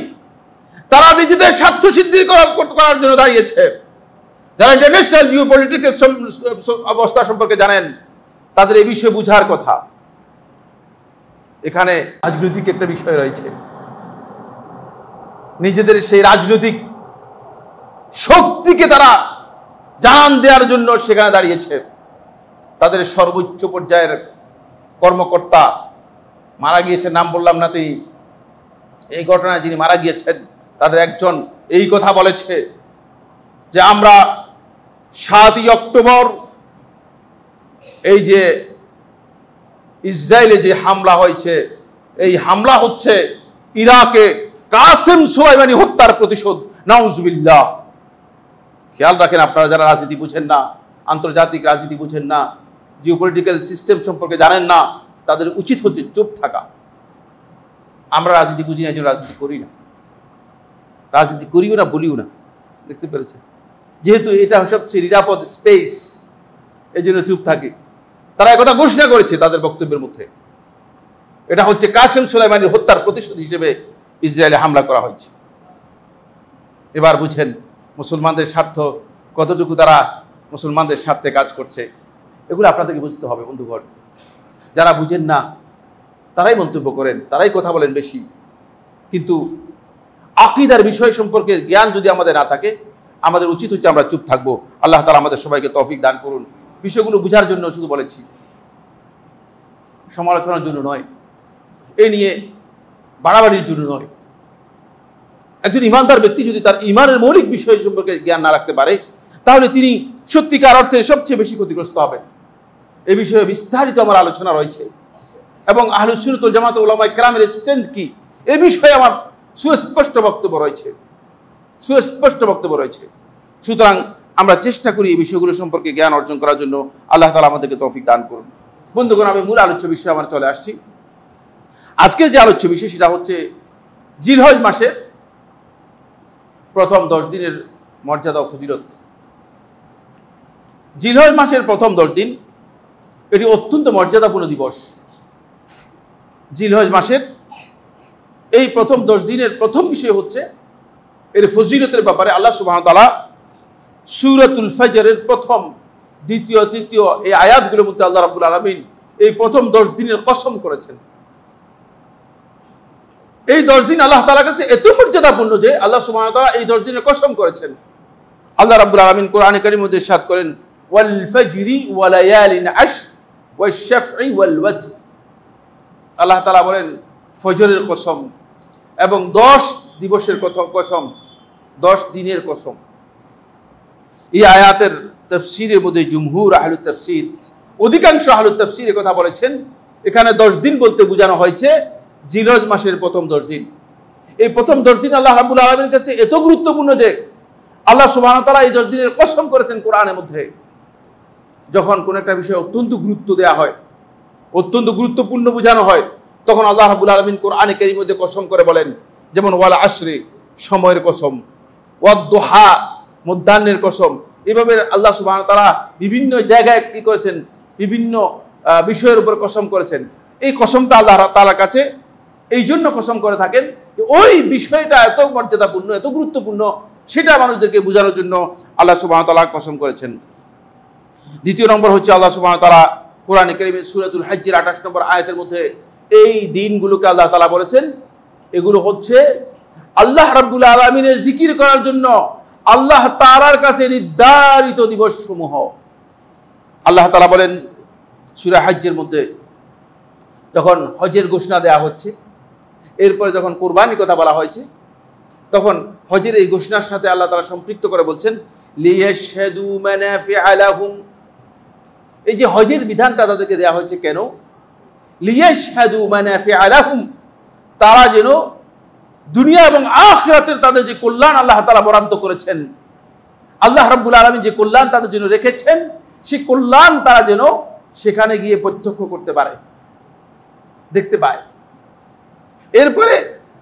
তারা নিজেদের স্বার্থ সিদ্ধি করার জন্য দাঁড়িয়েছে। যারা ইন্টারন্যাশনাল জিওপলিটিক্যাল অবস্থা সম্পর্কে জানেন, তাদের এই বিষয়ে বুঝার কথা। এখানে রাজনৈতিক একটা বিষয় রয়েছে, নিজেদের সেই রাজনৈতিক শক্তিকে তারা জানান দেওয়ার জন্য সেখানে দাঁড়িয়েছে। তাদের সর্বোচ্চ পর্যায়ের কর্মকর্তা মারা গিয়েছেন, নাম বললাম না, তিনি এই ঘটনায় যিনি মারা গিয়েছেন তাদের একজন এই কথা বলেছে যে আমরা 7ই অক্টোবর এই যে ইসরায়েলে যে হামলা হয়েছে, এই হামলা হচ্ছে ইরাকে কাসেম সুলাইমানি হত্যার প্রতিশোধ। নাউজুবিল্লাহ। খেয়াল রাখেন, আপনারা যারা রাজনীতি বুঝেন না, আন্তর্জাতিক রাজনীতি বুঝেন না, জিওপলিটিক্যাল সিস্টেম সম্পর্কে জানেন না, তাদের উচিত হচ্ছে চুপ থাকা। আমরা রাজনীতি বুঝি না, রাজনীতি করি না, রাজনীতি করিও না, বলিও না। দেখতে পেরেছেন, যেহেতু এটা সবচেয়ে নিরাপদ স্পেস, এই জন্য চুপ থাকে। তারা একথা ঘোষণা করেছে তাদের বক্তব্যের মধ্যে, এটা হচ্ছে কাসেম সুলাইমানির হত্যার প্রতিশোধ হিসেবে ইসরায়েলে হামলা করা হয়েছে। এবার বুঝেন মুসলমানদের স্বার্থ কতটুকু তারা মুসলমানদের স্বার্থে কাজ করছে, এগুলো আপনাদেরকে বুঝতে হবে বন্ধুগণ। যারা বুঝেন না তারাই মন্তব্য করেন, তারাই কথা বলেন বেশি। কিন্তু আকীদার বিষয় সম্পর্কে জ্ঞান যদি আমাদের না থাকে, আমাদের উচিত হচ্ছে আমরা চুপ থাকবো। আল্লাহ তাআলা আমাদের সবাইকে তৌফিক দান করুন। বিষয়গুলো বুঝার জন্য শুধু বলেছি, সমালোচনার জন্য নয়, এ নিয়ে বাড়াবাড়ির জন্য নয়। একজন ইমানদার ব্যক্তি যদি তার ইমানের মৌলিক বিষয় সম্পর্কে জ্ঞান না রাখতে পারে, তাহলে তিনি সত্যিকার অর্থে সবচেয়ে বেশি ক্ষতিগ্রস্ত হবেন। এ বিষয়ে বিস্তারিত আমার আলোচনা রয়েছে এবং আহলুস সুন্নাত ওয়াল জামাত উলামায়ে কেরামের স্ট্যান্ড কি, এ বিষয়ে আমার সুস্পষ্ট বক্তব্য রয়েছে। সুতরাং আমরা চেষ্টা করি এই বিষয়গুলো সম্পর্কে জ্ঞান অর্জন করার জন্য। আল্লাহ তাআলা আমাদেরকে তৌফিক দান করুন। বন্ধুগণ, আমি মূল আলোচ্য বিষয়ে আমরা চলে আসছি। আজকের যে আলোচ্য বিষয় সেটা হচ্ছে জিলহজ মাসের প্রথম 10 দিনের মর্যাদা ও ফজিলত। জিলহজ মাসের প্রথম 10 দিন এটি অত্যন্ত মর্যাদাপূর্ণ দিবস। জিলহজ মাসের এই প্রথম 10 দিনের প্রথম বিষয় হচ্ছে এর ফজিলতের ব্যাপারে আল্লাহ সুবহানাহু ওয়া তাআলা সূরাতুল ফজরের প্রথম, দ্বিতীয়, তৃতীয় এই আয়াতগুলোর মধ্যে আল্লাহ রাব্বুল আলামিন এই প্রথম 10 দিনের কসম করেছেন। এই 10 দিন আল্লাহ তাআলার কাছে এত মর্যাদাপূর্ণ যে আল্লাহ সুবহানাহু ওয়া তাআলা এই 10 দিনের কসম করেছেন। আল্লাহ রাব্বুল আলামিন কোরআনে কারীমের মধ্যে ইরশাদ করেন, ওয়াল ফজরি ওয়া লায়ালিন আশর ওয়াশ শাফঈ ওয়াল ওয়াতর। আল্লাহ তাআলা বলেন ফজরের কসম এবং 10 দিবসের কসম, 10 দিনের কসম। এই আয়াতের তাফসীরের মধ্যে জুমহুর আহলুত তাফসীর, অধিকাংশ আহলুত তাফসীর কথা বলেছেন এখানে 10 দিন বলতে বোঝানো হয়েছে জিলহজ মাসের প্রথম 10 দিন। এই প্রথম 10 দিন আল্লাহ রাব্বুল আলামিনের কাছে এত গুরুত্বপূর্ণ যে আল্লাহ সুবহানাহু ওয়া তাআলা এই 10 দিনের কসম করেছেন কোরআনের মধ্যে। যখন কোন একটা বিষয়ে অত্যন্ত গুরুত্ব দেওয়া হয়, অত্যন্ত গুরুত্বপূর্ণ বোঝানো হয়, তখন আল্লাহ রাব্বুল আলামিন কোরআনে কারীমের মধ্যে কসম করে বলেন, যেমন ওয়াল আশরি সময়ের কসম, ওয়াদ দুহা মধ্যাহ্নের কসম। এভাবে আল্লাহ সুবহানাহু ওয়া তাআলা বিভিন্ন জায়গায় কি করেছেন, বিভিন্ন বিষয়ের উপর কসম করেছেন। এই কসমটা আল্লাহ তাআলার কাছে এই জন্য কসম করে থাকেন যে ওই বিষয়টা এত মর্যাদাপূর্ণ, এত গুরুত্বপূর্ণ, সেটা মানুষদেরকে বোঝানোর জন্য আল্লাহ সুবহানাহু ওয়া তাআলা কসম করেছেন। দ্বিতীয় নম্বর হচ্ছে আল্লাহ সুবহানাহু ওয়া তাআলা কোরআনে কারীমের সূরাতুল হজ্জের 28 নম্বর আয়াতের মধ্যে এই দিনগুলোকে আল্লাহ তাআলা বলেছেন এগুলো হচ্ছে আল্লাহ রাব্বুল আলামিনের জিকির করার জন্য আল্লাহ তাআলার কাছে নির্ধারিত দিবসসমূহ। আল্লাহ তাআলা বলেন সূরা হজ্জের মধ্যে, যখন হজের ঘোষণা দেয়া হচ্ছে, এরপরে যখন কুরবানির কথা বলা হয়েছে, তখন হজের এই ঘোষণার সাথে আল্লাহ তাআলা সম্পৃক্ত করে বলছেন লিয়াশহাদু মানাফিআ লাহুম। এই যে হজের বিধানটা তাদেরকে দেয়া হয়েছে কেন? লিয়াশহাদু মানাফিআ লাহুম, তারা যেন দুনিয়া এবং আখিরাতের তাদের যে কল্যাণ আল্লাহ তাআলা বরাদ্দ করেছেন, আল্লাহ রাব্বুল আলামিন যে কল্যাণ তাদের জন্য রেখেছেন, সেই কল্যাণ তারা যেন সেখানে গিয়ে প্রত্যক্ষ করতে পারে, দেখতে পায়। এরপরে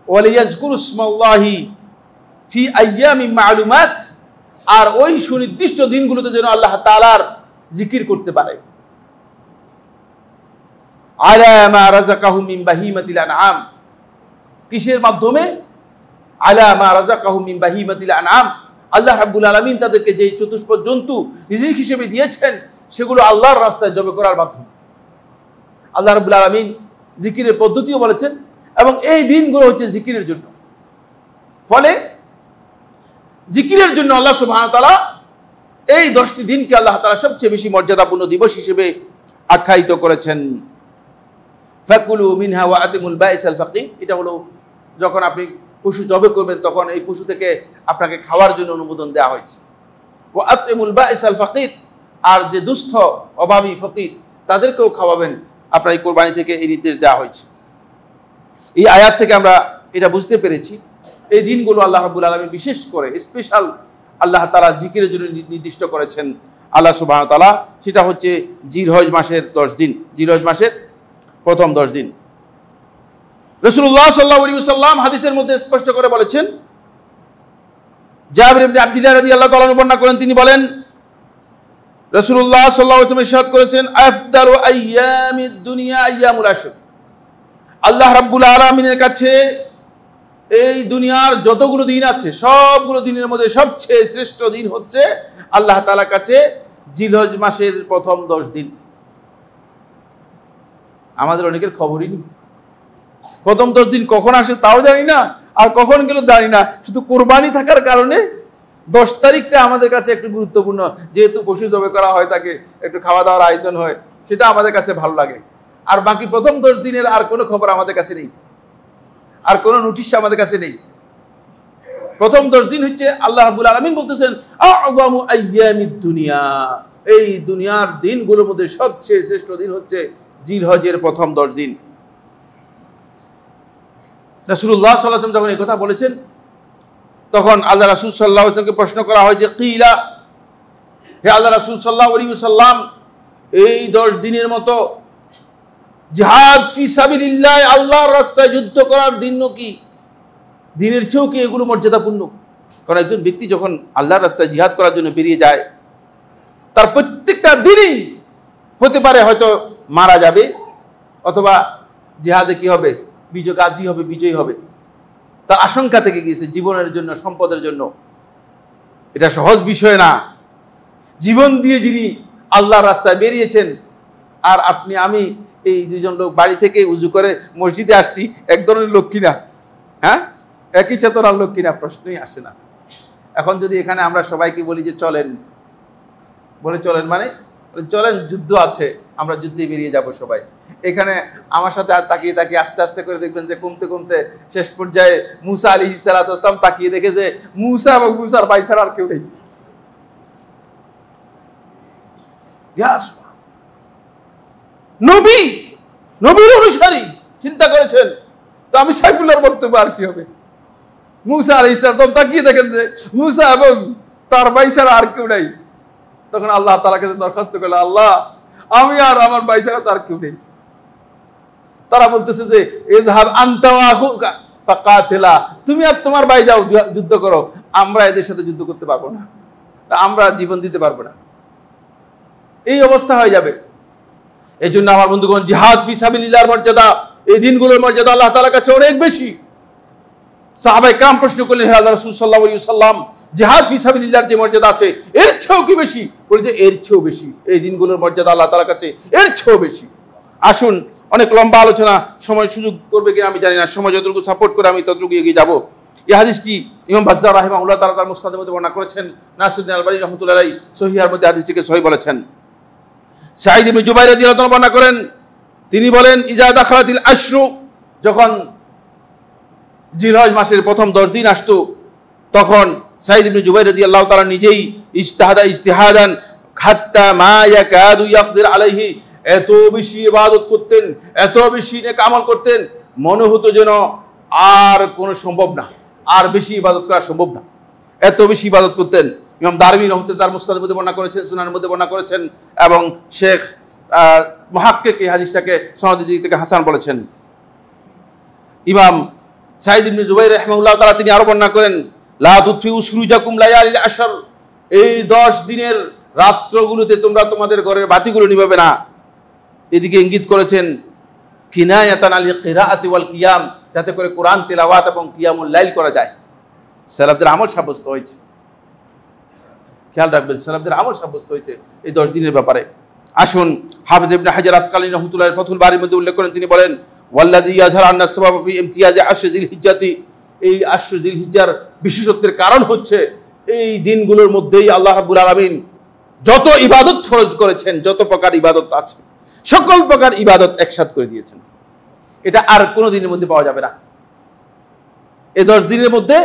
ওয়ালিয়াজকুরু ইসমাল্লাহি ফি আইয়ামিন মা'লুমাত, আর ওই সুনির্দিষ্ট দিনগুলোতে যেন আল্লাহ তাআলার জিকির করতে পারে। আলা মা রাযাকাহুম মিন বাহিমাতিল আনআম, কিসের মাধ্যমে? আলা মা রাযাকাহুম মিন বাহিমাতিল আনআম, আল্লাহ রাব্বুল আলামিন তাদেরকে যে চতুষ্পদ জন্তু রিজিক হিসেবে দিয়েছেন সেগুলো আল্লাহর রাস্তায় জবে করার মাধ্যমে। আল্লাহ রাব্বুল আলামিন জিকিরের পদ্ধতিও বলেছেন এবং এই দিনগুলো হচ্ছে জিকিরের জন্য। ফলে জিকিরের জন্য আল্লাহ সুবহানাহু ওয়া তাআলা এই 10টি দিনকে আল্লাহ তাআলা সবচেয়ে বেশি মর্যাদাপূর্ণ দিবস হিসেবে আখ্যায়িত করেছেন। ফাকুলু মিনহা ওয়া আতিমুল বাইসাল ফাকির, এটা হলো যখন আপনি পশু জবে করবেন তখন এই পশু থেকে আপনাকে খাওয়ার জন্য অনুমোদন দেওয়া হয়েছে। ওয়া আতিমুল বাইসাল ফাকির, আর যে দুস্থ অভাবী ফকির তাদেরকেও খাওয়াবেন আপনার এই কোরবানি থেকে, এই নির্দেশ দেওয়া হয়েছে। এই আয়াত থেকে আমরা এটা বুঝতে পেরেছি এই দিনগুলো আল্লাহ রাব্বুল আলামিন বিশেষ করে স্পেশাল আল্লাহ তাআলা জিকিরের জন্য নির্দিষ্ট করেছেন আল্লাহ সুবহানাহু ওয়া তাআলা। সেটা হচ্ছে জিলহজ মাসের 10 দিন, জিলহজ মাসের প্রথম 10 দিন। রাসূলুল্লাহ সাল্লাল্লাহু আলাইহি ওয়াসাল্লাম হাদিসের মধ্যে স্পষ্ট করে বলেছেন, জাবির ইবনে আব্দুল্লাহ রাদিয়াল্লাহু তাআলা বর্ণনা করেন, তিনি বলেন রাসূলুল্লাহ সাল্লাল্লাহু আলাইহি ওয়াসাল্লাম ইরশাদ করেছেন, আফদারু আইয়ামিদ দুনিয়া আইয়ামুল আশর। আল্লাহ রাব্বুল আলামিনের কাছে এই দুনিয়ার যতগুলো দিন আছে সবগুলো দিনের মধ্যে সবচেয়ে শ্রেষ্ঠ দিন হচ্ছে আল্লাহ তাআলার কাছে জিলহজ মাসের প্রথম 10 দিন। আমাদের অনেকের খবরই নেই প্রথম 10 দিন কখন আসে তাও জানি না, আর কখন গেল জানি না। শুধু কোরবানি থাকার কারণে 10 তারিখটা আমাদের কাছে একটু গুরুত্বপূর্ণ, যেহেতু পশু জবে করা হয়, তাকে একটু খাওয়া দাওয়ার আয়োজন হয়, সেটা আমাদের কাছে ভালো লাগে। আর বাকি প্রথম 10 দিনের আর কোনো খবর আমাদের কাছে নেই, আর কোনো নোটিশ আমাদের কাছে নেই। প্রথম 10 দিন হচ্ছে আল্লাহ রাব্বুল আলামিন বলতেছেন আ'যামু আইয়ামিদ দুনিয়া, এই দুনিয়ার দিনগুলোর মধ্যে সবচেয়ে শ্রেষ্ঠ দিন হচ্ছে জিলহজের প্রথম 10 দিন। রাসূলুল্লাহ সাল্লাল্লাহু আলাইহি ওয়াসাল্লাম যখন এই কথা বলেছেন, তখন আল্লাহ রাসূল সাল্লাল্লাহু আলাইহি ওয়াসাল্লামকে প্রশ্ন করা হয় যে কিলা, হে আল্লাহ রাসূল সাল্লাল্লাহু আলাইহি ওয়াসাল্লাম, এই 10 দিনের মতো জিহাদ ফি সাবিলিল্লাহ, আল্লাহর রাস্তায় যুদ্ধ করার দিন কি দিনের চেয়েও কি এগুলো মর্যাদাপূর্ণ? কারণ একজন ব্যক্তি যখন আল্লাহর রাস্তায় জিহাদ করার জন্য বেরিয়ে যায়, তার প্রত্যেকটা দিনই হতে পারে হয়তো মারা যাবে, অথবা জিহাদে কি হবে, গাজী হবে, বিজয়ী হবে। তার আশঙ্কা থেকে গিয়েছে জীবনের জন্য, সম্পদের জন্য। এটা সহজ বিষয় না। জীবন দিয়ে যিনি আল্লাহর রাস্তায় বেরিয়েছেন, আর আপনি আমি এই দুজন লোক বাড়ি থেকে উজু করে মসজিদে আসছি, এক ধরনের লোক কিনা? হ্যাঁ, একই চেতনার লোক কিনা? প্রশ্নই আসে না। এখন যদি এখানে আমরা সবাইকে বলি যে চলেন, বলে চলেন মানে চলেন, যুদ্ধ আছে, আমরা যুদ্ধে বেরিয়ে যাব সবাই। এখানে আমার সাথে আর তাকিয়ে তাকিয়ে আস্তে আস্তে করে দেখবেন যে কমতে কমতে শেষ পর্যায়ে মুসা আলাইহিস সালাম তাকিয়ে দেখে যে মুসা এবং মুসার ভাই ছাড়া আর কেউ নেই। নবী, নবীর অনুসারী, চিন্তা করেছেন তো আমি সাইফুল্লাহর বক্তব্য আর কি হবে? মুসা আলাইহিস সালাম তাকিয়ে দেখেন যে মুসা এবং তার ভাই ছাড়া আর কেউ নাই। তখন আল্লাহ তাআলার কাছে দরখাস্ত করলেন, আল্লাহ, আমি আর আমার ভাই ছাড়া তার কেউ নেই। তারা বলতেছে যে ইযহাব আনতা ওয়া আখুকা ফাকাতিলা, তুমি আর তোমার ভাই যাও যুদ্ধ করো, আমরা এদের সাথে যুদ্ধ করতে পারবো না, আমরা জীবন দিতে পারবো না। এই অবস্থা হয়ে যাবে। এই জন্য আমার বন্ধুগণ, জিহাদ ফি সাবিলিল্লাহর মর্যাদা, এই দিনগুলোর মর্যাদা আল্লাহ তাআলার কাছে অনেক বেশি। সাহাবায়ে কেরাম প্রশ্ন করলেন, হে আল্লাহর রাসূল সাল্লাল্লাহু আলাইহি ওয়াসাল্লাম, জিহাদ ফি সাবিলিল্লাহর যে মর্যাদা আছে এর চেয়েও কি বেশি? বলে যে এর চেয়েও বেশি, এই দিনগুলোর মর্যাদা আল্লাহ তাআলার কাছে এর চেয়েও বেশি। আসুন, অনেক লম্বা আলোচনা, সময় সুযোগ করবে কিনা আমি জানি না, সময় যতটুকু সাপোর্ট করে আমি ততটুকু এগিয়ে যাব। এই হাদিসটি ইমাম বাজ্জার রাহিমাহুল্লাহ তাআলা তার মুসনাদের মধ্যে বর্ণনা করেছেন। নাসিরুদ্দিন আলবানী রাহমাতুল্লাহ আলাইহি সহিহের মধ্যে হাদিসটিকে সহিহ বলেছেন। সাঈদ ইবনে জুবাইর রাদিয়াল্লাহু তাআলা বর্ণনা করেন, তিনি বলেন, ইজা দাখালাতিল আশরু, যখন জিলহজ মাসের প্রথম 10 দিন আসতো, তখন সাঈদ ইবনে জুবাইর রাদিয়াল্লাহু তাআলা নিজেই ইজতিহাদান হাত্তা মা ইয়াকাদু ইয়াকদির আলাইহি, এত বেশি ইবাদত করতেন, এত বেশি নেক আমল করতেন, মনে হতো যেন আর কোনো সম্ভব না, আর বেশি ইবাদত করা সম্ভব না, এত বেশি ইবাদত করতেন। ইমাম দারমি রহমতুল্লাহ তার মুসনাদের মধ্যে বর্ণনা করেছেন, সুনানের মধ্যে বর্ণনা করেছেন, এবং শেখ মুহাক্কিক এই হাদিসটাকে সনদের দিক থেকে হাসান বলেছেন। ইমাম সাঈদ ইবনে জুবাইর রাহিমাহুল্লাহ তাআলা তিনি আরো বর্ণনা করেন, লা তুতফিউ সুরুজাকুম লায়ালিল আশর, এই 10 দিনের রাত্রগুলোতে তোমরা তোমাদের ঘরের বাতিগুলো নিভাবে না। এদিকে ইঙ্গিত করেছেন কিনায়াতান আল কিরাআতি ওয়াল কিয়াম, যাতে করে কোরআন তিলাওয়াত এবং কিয়ামুল লাইল করা যায়। সালাফদের আমল সাব্যস্ত হয়েছে, খেয়াল রাখবেন, সালাফদের আমল সাব্যস্ত হয়েছে এই 10 দিনের ব্যাপারে। আসুন, হাফেজ ইবনে হাজার আসকালানী রাহমাতুল্লাহ ফাথুল বারীর মধ্যে উল্লেখ করেন, তিনি বলেন, ওয়াল্লাযী ইয়াজহারু আন্না সাবাব ফি ইমতিয়াজ আশর জিলহিজ্জাতি, এই আশর জিলহিজ্জার বিশেষত্বের কারণ হচ্ছে এই দিনগুলোর মধ্যেই আল্লাহ রাব্বুল আলামিন যত ইবাদত ফরজ করেছেন, যত প্রকার ইবাদত আছে, সকল প্রকার ইবাদত একসাথ করে দিয়েছেন। এটা আর কোনো দিনের মধ্যে পাওয়া যাবে না। এই 10 দিনের মধ্যে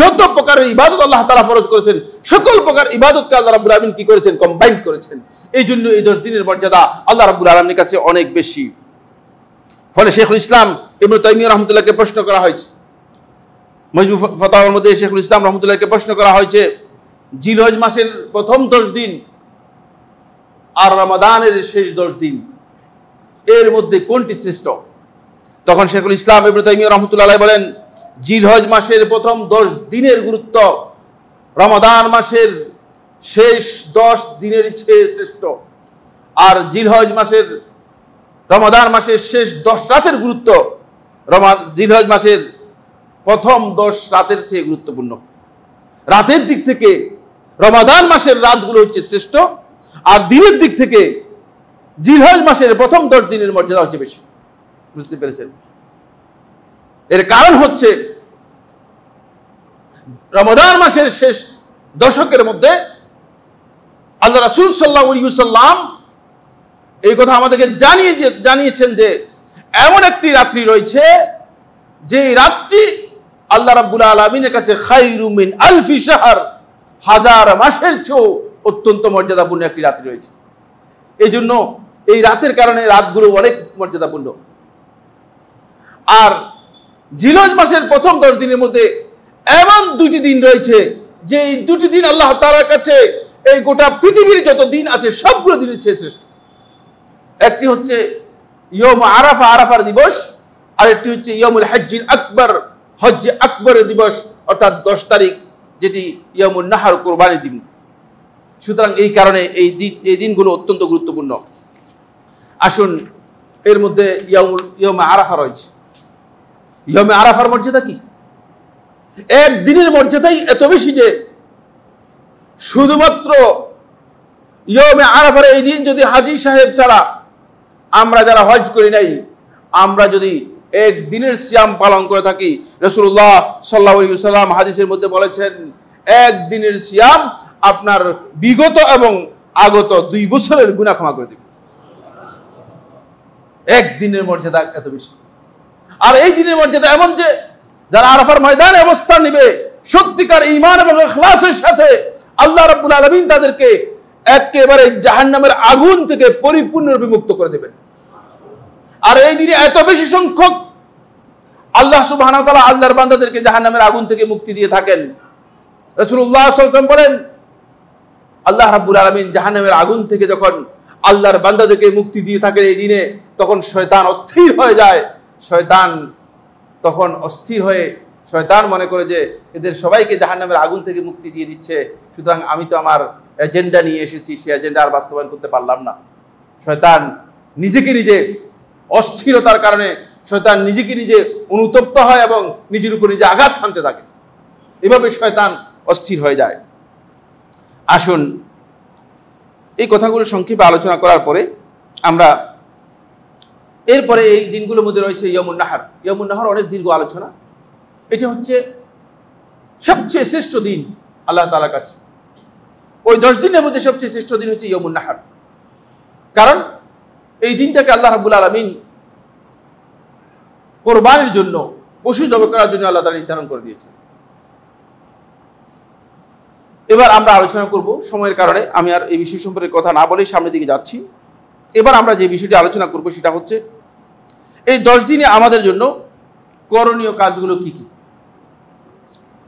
যত প্রকারের ইবাদত আল্লাহ তাআলা ফরজ করেছেন, সকল প্রকার ইবাদতকে আল্লাহ রাব্বুল আলামিন কি করেছেন? কম্বাইন করেছেন। এই জন্য এই 10 দিনের মর্যাদা আল্লাহ রাব্বুল আলামিনের কাছে অনেক বেশি। ফলে শেখুল ইসলাম ইবনে তাইমিয়া রাহমাতুল্লাহকে প্রশ্ন করা হয়েছে, মজমু ফাতাওয়ার মধ্যে শেখুল ইসলাম রাহমাতুল্লাহকে প্রশ্ন করা হয়েছে, জিলহজ মাসের প্রথম 10 দিন আর রমাদানের শেষ 10 দিন, এর মধ্যে কোনটি শ্রেষ্ঠ? তখন শেখুল ইসলাম ইবনে তাইমিয়া রাহমাতুল্লাহ আলাইহি বলেন, জিলহজ মাসের প্রথম 10 দিনের গুরুত্ব রমাদান মাসের শেষ 10 দিনের চেয়ে শ্রেষ্ঠ, আর রমাদান মাসের শেষ 10 রাতের গুরুত্ব জিলহজ মাসের প্রথম 10 রাতের চেয়ে গুরুত্বপূর্ণ। রাতের দিক থেকে রমাদান মাসের রাতগুলো হচ্ছে শ্রেষ্ঠ, আর দিনের দিক থেকে জিলহজ মাসের প্রথম 10 দিনের মর্যাদা হচ্ছে বেশি। বুঝতে পেরেছেন? এর কারণ হচ্ছে রমাদান মাসের শেষ দশকের মধ্যে আল্লাহ রাসূল সাল্লাল্লাহু আলাইহি ওয়াসাল্লাম এই কথা আমাদেরকে জানিয়েছেন যে এমন একটি রাত্রি রয়েছে যে রাত্রি আল্লাহ রাব্বুল আলামিনের কাছে খায়রু মিন আলফি শাহর, হাজার মাসের চেয়েও অত্যন্ত মর্যাদাপূর্ণ একটি রাত্রি রয়েছে। এই জন্য এই রাতের কারণে রাতগুলো অনেক মর্যাদাপূর্ণ। আর জিলহজ মাসের প্রথম 10 দিনের মধ্যে এমন দুটি দিন রয়েছে যে এই দুটি দিন আল্লাহ তাআলার কাছে এই গোটা পৃথিবীর যত দিন আছে সবগুলো দিনের চেয়ে শ্রেষ্ঠ। একটি হচ্ছে ইয়ম আরাফা, আরাফার দিবস, আর একটি হচ্ছে ইয়মুল হজ্জিল আকবর, হজ্জ আকবরের দিবস, অর্থাৎ 10 তারিখ, যেটি ইয়মুন নাহর, কোরবানির দিন। সুতরাং এই কারণে এই দিনগুলো অত্যন্ত গুরুত্বপূর্ণ। আসুন, এর মধ্যে ইয়মে আরাফা রয়েছে। ইয়মে আরাফার মর্যাদা কি? এক দিনের মর্যাদাই এত বেশি যে শুধুমাত্র ইয়মে আরাফার এই দিন যদি হাজী সাহেব ছাড়া আমরা যারা হজ করি নাই, আমরা যদি এক দিনের সিয়াম পালন করে থাকি, রাসূলুল্লাহ সাল্লাল্লাহু আলাইহি ওয়াসাল্লাম হাদিসের মধ্যে বলেছেন এক দিনের সিয়াম আপনার বিগত এবং আগত 2 বছরের গুনাহ ক্ষমা করে দেবে। এক দিনের মর্যাদা এত বেশি। আর এই দিনের মর্যাদা এমন যে যারা আরাফার ময়দানে অবস্থান নেবে সত্যিকার ঈমান এবং ইখলাসের সাথে, আল্লাহ রাব্বুল আলামিন তাদেরকে একেবারে জাহান্নামের আগুন থেকে পরিপূর্ণরূপে মুক্ত করে দেবেন। আর এই দিনে এত বেশি সংখ্যক আল্লাহ সুবহানাহু ওয়া তাআলা আল্লাহর বান্দাদেরকে জাহান্নামের আগুন থেকে মুক্তি দিয়ে থাকেন। রাসূলুল্লাহ সাল্লাল্লাহু আলাইহি ওয়াসাল্লাম বলেন, আল্লাহ রাব্বুল আলামিন জাহান্নামের আগুন থেকে যখন আল্লাহর বান্দাদেরকে মুক্তি দিয়ে থাকেন এই দিনে, তখন শয়তান অস্থির হয়ে যায়। শয়তান তখন অস্থির হয়ে শয়তান মনে করে যে এদের সবাইকে জাহান্নামের আগুন থেকে মুক্তি দিয়ে দিচ্ছে, সুতরাং আমি তো আমার এজেন্ডা নিয়ে এসেছি, সেই এজেন্ডা আর বাস্তবায়ন করতে পারলাম না। শয়তান নিজেকে নিজে অস্থিরতার কারণে শয়তান নিজেকে নিজে অনুতপ্ত হয় এবং নিজের উপর নিজে আঘাত হানতে থাকে। এভাবে শয়তান অস্থির হয়ে যায়। আসুন, এই কথাগুলো সংক্ষেপে আলোচনা করার পরে আমরা এরপরে এই দিনগুলোর মধ্যে রয়েছে ইয়মুন নাহর। ইয়মুন নাহর অনেক দীর্ঘ আলোচনা। এটা হচ্ছে সবচেয়ে শ্রেষ্ঠ দিন আল্লাহ তাআলার কাছে। ওই 10 দিনের মধ্যে সবচেয়ে শ্রেষ্ঠ দিন হচ্ছে ইয়মুন নাহর। কারণ এই দিনটাকে আল্লাহ রাব্বুল আলামিন কোরবানির জন্য, পশু জবাই করার জন্য আল্লাহ তাআলা নির্ধারণ করে দিয়েছেন। এবার আমরা আলোচনা করব, সময়ের কারণে আমি আর এই বিষয় সম্পর্কে কথা না বলে সামনের দিকে যাচ্ছি। এবার আমরা যে বিষয়টি আলোচনা করব সেটা হচ্ছে এই 10 দিনে আমাদের জন্য করণীয় কাজগুলো কি কি।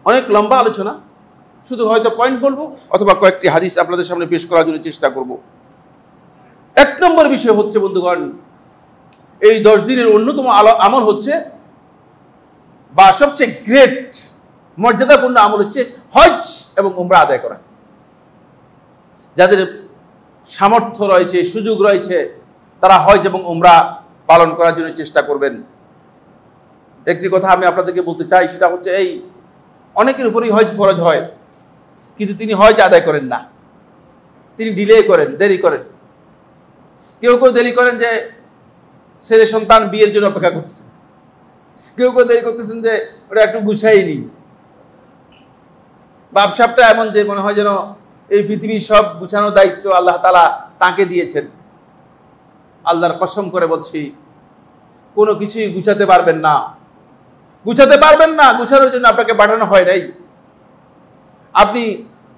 অনেক লম্বা আলোচনা, শুধু হয়তো পয়েন্ট বলবো অথবা কয়েকটি হাদিস আপনাদের সামনে পেশ করার জন্য চেষ্টা করব। 1 নম্বর বিষয় হচ্ছে বন্ধুগণ, এই 10 দিনের অন্যতম আমল হচ্ছে, বা সবচেয়ে গ্রেট মর্যাদাপূর্ণ আমল হচ্ছে হজ এবং উমরা আদায় করা। যাদের সামর্থ্য রয়েছে, সুযোগ রয়েছে, তারা হজ এবং উমরা পালন করার জন্য চেষ্টা করবেন। একটি কথা আমি আপনাদেরকে বলতে চাই, সেটা হচ্ছে এই অনেকের উপরেই হজ ফরজ হয়, কিন্তু তিনি হজ আদায় করেন না, তিনি ডিলে করেন, দেরি করেন। কেউ কেউ দেরি করেন যে ছেলে সন্তান বিয়ের জন্য অপেক্ষা করতেছেন, কেউ কেউ দেরি করতেছেন যে ওটা একটু গুছাই নি। ব্যবসাটা এমন যে মনে হয় যেন এই পৃথিবীর সব গুছানোর দায়িত্ব আল্লাহ তাআলা তাকে দিয়েছেন। আল্লাহর কসম করে বলছি, কোনো কিছুই গুছাতে পারবেন না, গুছাতে পারবেন না। গুছানোর জন্য আপনাকে পাঠানো হয় নাই। আপনি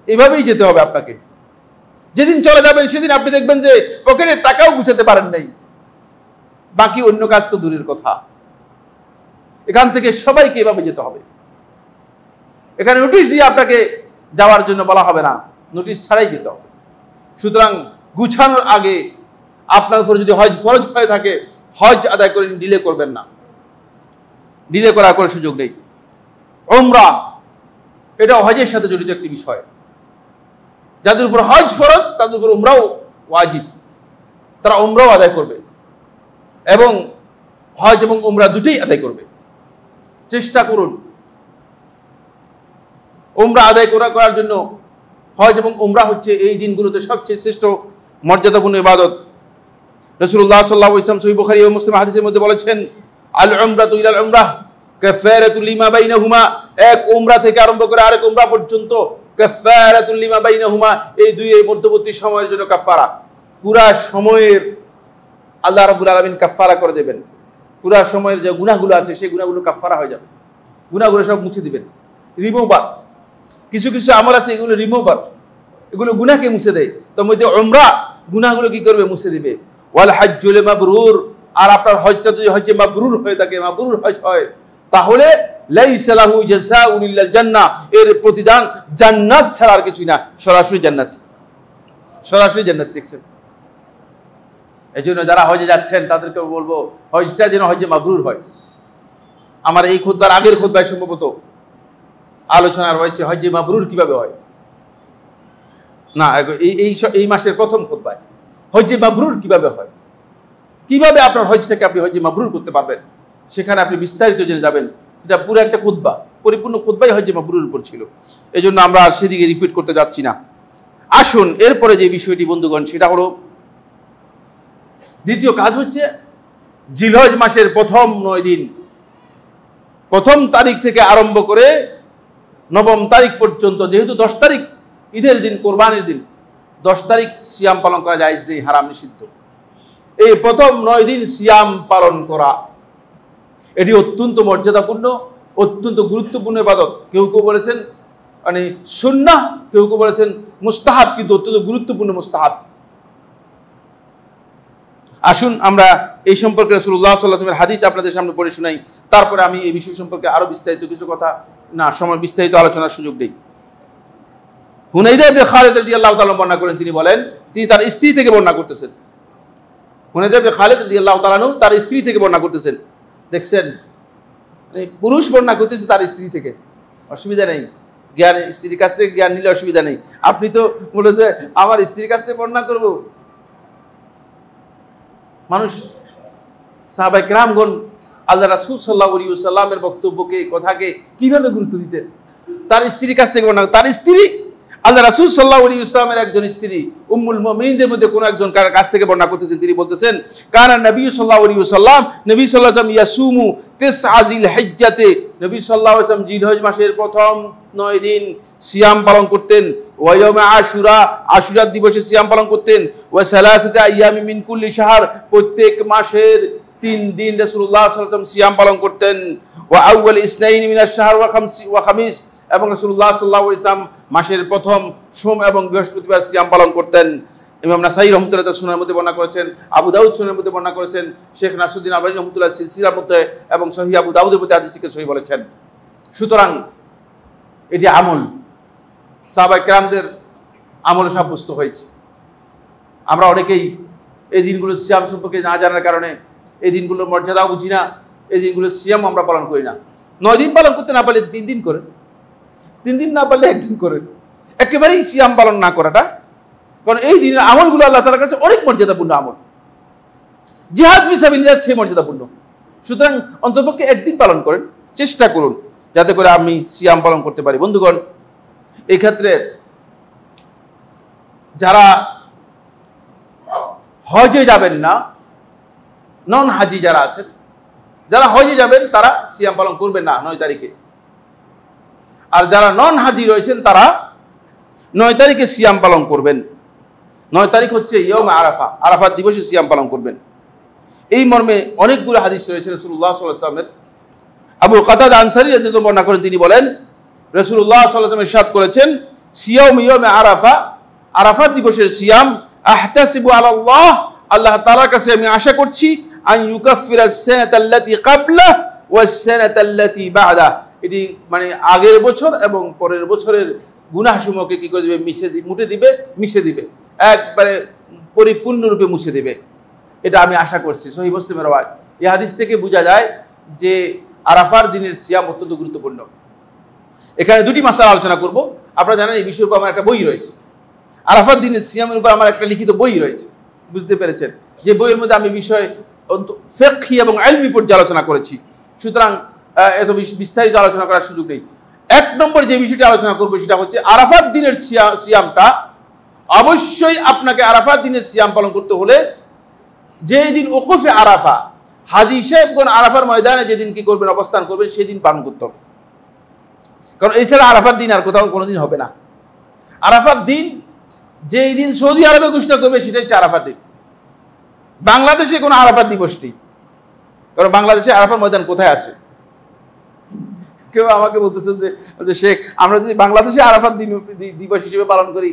এভাবেই যেতে হবে আপনাকে। যেদিন চলে যাবেন সেদিন আপনি দেখবেন যে পকেটের টাকাও গুছাতে পারেন নাই, বাকি অন্য কাজ তো দূরের কথা। এখান থেকে সবাইকে এভাবে যেতে হবে। এখানে নোটিশ দিয়ে আপনাকে যাওয়ার জন্য বলা হবে না, নোটিশ ছাড়াই যেতে হবে। সুতরাং গুছানোর আগে আপনার উপর যদি হজ ফরজ হয়ে থাকে, হজ আদায় করে ডিলে করবেন না, ডিলে করার কোনো সুযোগ নেই। উমরা, এটা হজের সাথে জড়িত একটি বিষয়। যাদের উপর হজ ফরজ তাদের উপর উমরাও ওয়াজিব, তারা উমরাও আদায় করবে এবং হজ এবং উমরা দুটোই আদায় করবে। চেষ্টা করুন উমরা আদায় করার জন্য। হজ এবং উমরা হচ্ছে এই দিনগুলোতে সবচেয়ে শ্রেষ্ঠ মর্যাদাপূর্ণ ইবাদত। রাসূলুল্লাহ সাল্লাল্লাহু আলাইহি ওয়াসাল্লাম সহিহ বুখারী ও মুসলিম হাদিসের মধ্যে বলেছেন, আল উমরাতু ইলাল উমরাহ কাফারাতুল লিমা বাইনাহুমা, এক উমরা থেকে আরম্ভ করে আরেক উমরা পর্যন্ত কাফারাতুল লিমা বাইনাহুমা, এই দুই এর মধ্যবর্তী সময়ের জন্য কাফারা। পুরা সময়ের আল্লাহ রাব্বুল আলামিন কাফারা করে দেবেন। পুরা সময়ের যে গুনাহগুলো আছে সেই গুনাহগুলো কাফারা হয়ে যাবে, গুনাহগুলো সব মুছে দিবেন, রিমুভার। কিছু কিছু আমল আছে এগুলো রিমুভার, এগুলো গুনাহকে মুছে দেয়। তার মধ্যে উমরা গুনাহগুলো কি করবে? মুছে দিবে। ওয়াল হাজ্জুল মাবরুর, আর আপনার হজটা যদি হজ্জে মাবরুর হয়ে থাকে, মাবরুর হজ হয়, তাহলে লাইসা লাহু জাযাউন ইল্লাল জান্নাহ, এর প্রতিদান জান্নাত ছাড়া আর কিছুই না, সরাসরি জান্নাত, সরাসরি জান্নাত। দেখছেন, এজন্য যারা হজে যাচ্ছেন তাদেরকে বলবো হজটা যেন হজ্জে মাবরুর হয়। আমার এই খুতবার আগের খুতবায় সম্ভবত আলোচনা রয়েছে হজ্জে মাবরুর কিভাবে হয়, না এই মাসের প্রথম খুতবায় হজ্জে মাবরুর কিভাবে হয়, কিভাবে আপনার হজটাকে আপনি হজ্জে মাবরুর করতে পারবেন, সেখানে আপনি বিস্তারিত জেনে যাবেন। এটা পুরো একটা খুতবা, পরিপূর্ণ খুতবাই হজ্জে মাবরুর উপর ছিল। এজন্য আমরা আর সেদিকে রিপিট করতে যাচ্ছি না। আসুন এরপরে যে বিষয়টি বন্ধুগণ, সেটা হলো দ্বিতীয় কাজ হচ্ছে জিলহজ মাসের প্রথম 9 দিন, প্রথম তারিখ থেকে আরম্ভ করে 9ম তারিখ পর্যন্ত, যেহেতু 10 তারিখ ঈদের দিন, কোরবানির দিন, 10 তারিখ সিয়াম পালন করা জায়েজ নেই, হারাম, নিষিদ্ধ। এই প্রথম 9 দিন সিয়াম পালন করা এটি অত্যন্ত মর্যাদাপূর্ণ, অত্যন্ত গুরুত্বপূর্ণ ইবাদত। কেউ কেউ বলেছেন মানে সুন্নাহ, কেউ কেউ বলেছেন মুস্তাহাব, কিন্তু অত্যন্ত গুরুত্বপূর্ণ মুস্তাহাব। আসুন আমরা এই সম্পর্কে রাসূলুল্লাহ সাল্লাল্লাহু আলাইহি ওয়াসাল্লামের হাদিস আপনাদের সামনে পড়ে শোনাই, তারপরে আমি এই বিষয় সম্পর্কে আরো বিস্তারিত কিছু কথা, না সময় বিস্তারিত আলোচনার সুযোগ দেই। হুনাইদা ইবনে খালিদ রাদিয়াল্লাহু তাআলা বর্ণনা করেন, তিনি বলেন, তিনি তার স্ত্রী থেকে বর্ণনা করতেছেন। হুনাইদা ইবনে খালিদ রাদিয়াল্লাহু তাআলা তার স্ত্রী থেকে বর্ণনা করতেছেন। দেখছেন, পুরুষ বর্ণনা করতেছে তার স্ত্রী থেকে, অসুবিধা নেই, জ্ঞান স্ত্রীর কাছ থেকে জ্ঞান নিলে অসুবিধা নেই। আপনি তো বলে যে আমার স্ত্রীর কাছ থেকে বর্ণনা করবো, মানুষ সাহাবায়ে কেরামগণ আল্লাহ রাসূল সাল্লাল্লাহু আলাইহি ওয়াসাল্লামের বক্তব্যকে, কথাকে কিভাবে গুরুত্ব দিতেন। তার স্ত্রীর কাছ থেকে বর্ণনা, তার স্ত্রী আল্লাহ রাসূল সাল্লাল্লাহু আলাইহি ওয়াসাল্লামের একজন স্ত্রী, উম্মুল মুমিনিনদের মধ্যে কোন একজন কাছ থেকে বর্ণনা করতেছেন। তিনি বলতেছেন, কানা নবী সাল্লাল্লাহু আলাইহি ওয়াসাল্লাম, নবী সাল্লাল্লাহু আলাইহি ওয়াসাল্লাম ইয়াসুমু তিসআ জিল হিজ্জাতে, নবী সাল্লাল্লাহু আলাইহি ওয়াসাল্লাম জিলহজ মাসের প্রথম 9 দিন সিয়াম পালন করতেন। ওয়া ইয়াউমে আশুরা, আশুরা দিবসে সিয়াম পালন করতেন। ওয়া সালাসাতে আইয়ামি মিন কুল্লি শাহর, প্রত্যেক মাসের 3 দিন রাসূলুল্লাহ সাল্লাল্লাহু আলাইহি ওয়াসাল্লাম সিয়াম পালন করতেন। ওয়া আউয়াল ইসনাইনি মিনাশ শাহর ওয়া খামিস, এবং রাসূলুল্লাহ সাল্লাল্লাহু আলাইহি ওয়াসাল্লাম মাসের প্রথম সোম এবং বৃহস্পতিবার সিয়াম পালন করতেন। ইমাম নাসাই রাহমাতুল্লাহ তাআলা সুনানের মধ্যে বর্ণনা করেছেন, আবু দাউদ সুনানের মধ্যে বর্ণনা করেছেন, শেখ নাসরুদ্দিন আলবানী রাহমাতুল্লাহ সিলসিলার মধ্যে এবং সহিহ আবু দাউদের মধ্যে হাদিসটিকে সহিহ বলেছেন। সুতরাং এটি আমল, সাহাবায়ে কেরামদের আমল সাব্যস্ত হয়েছে। আমরা অনেকেই এই দিনগুলো সিয়াম সম্পর্কে না জানার কারণে এই দিনগুলোর মর্যাদাও বুঝি না, এই দিনগুলো সিয়াম আমরা পালন করি না। 9 দিন পালন করতে না পারলে 3 দিন করেন, 3 দিন না পারলে 1 দিন করেন, একেবারেই সিয়াম পালন না করাটা, কারণ এই দিনের আমলগুলো আল্লাহ তাআলার কাছে অনেক মর্যাদাপূর্ণ আমল, জিহাদ ফি সাবিলিল্লাহ চেয়ে মর্যাদাপূর্ণ। সুতরাং অন্ততপক্ষে 1 দিন পালন করেন, চেষ্টা করুন যাতে করে আমি সিয়াম পালন করতে পারি। বন্ধুগণ, এই ক্ষেত্রে যারা হজে যাবেন না, নন হাজি যারা আছেন, যারা হজে যাবেন তারা সিয়াম পালন করবেন না 9 তারিখে। আর যারা নন হাজি রয়েছেন তারা 9 তারিখে সিয়াম পালন করবেন। 9 তারিখ হচ্ছে ইয়ৌম আরাফা, আরাফাত দিবসে সিয়াম পালন করবেন। এই মর্মে অনেকগুলো হাদিস রয়েছে রাসূলুল্লাহ সাল্লাল্লাহু আলাইহি ওয়াসাল্লামের। আবু কাতাদা আনসারী রাদিয়াল্লাহু বর্ণনা করেন, তিনি বলেন, রাসূলুল্লাহ সাল্লাল্লাহু আলাইহি ওয়াসাল্লাম ইরশাদ করেছেন, সিয়াম ইয়ৌম আরাফা, আরাফাত দিবসের সিয়াম, আহতাসিবু আলাল্লাহ, আল্লাহ তাআলার কাছে আমি আশা করছি, আন ইউকাফিরাস সানাতাল্লাতী ক্বাবলা ওয়াস সানাতাল্লাতী বা'দা, এটি মানে আগের বছর এবং পরের বছরের গুনাহসমূহকে কি করে দিবে, মিশে দিবে, একবারে পরিপূর্ণরূপে মুছে দিবে। এটা আমি আশা করছি। সহিহ মুসলিমের রাওয়ায়াত। এই হাদিস থেকে বোঝা যায় যে আরাফার দিনের সিয়াম অত্যন্ত গুরুত্বপূর্ণ। এখানে 2টি মাসআলা আলোচনা করব। আপনারা জানেন এই বিষয়ের উপর আমার একটা বই রয়েছে, আরাফার দিনের সিয়ামের উপর আমার একটা লিখিত বই রয়েছে, বুঝতে পেরেছেন, যে বইয়ের মধ্যে আমি বিষয় ফিকহি এবং ইলমি পর্যালোচনা করেছি। সুতরাং এত বিস্তারিত আলোচনা করার সুযোগ নেই। 1 নম্বর যে বিষয়টি আলোচনা করবো সেটা হচ্ছে আরাফাত দিনের সিয়ামটা অবশ্যই আপনাকে আরাফাত দিনের সিয়াম পালন করতে হলে যেই দিন ওকুফে আরাফা, হাজী সাহেবগণ আরাফার ময়দানে যেদিন কি করবেন, অবস্থান করবেন, সেদিন পালন করতে হবে। কারণ এছাড়া আরাফার দিন আর কোথাও কোনোদিন হবে না। আরাফার দিন যেই দিন সৌদি আরবে ঘোষণা করবে সেটাই হচ্ছে আরাফার দিন। বাংলাদেশে কোনো আরাফার দিবস নেই, কারণ বাংলাদেশে আরাফার ময়দান কোথায় আছে? কেউ আমাকে বলতেছেন যে শেখ, আমরা যদি বাংলাদেশে আরাফাত দিবস হিসেবে পালন করি,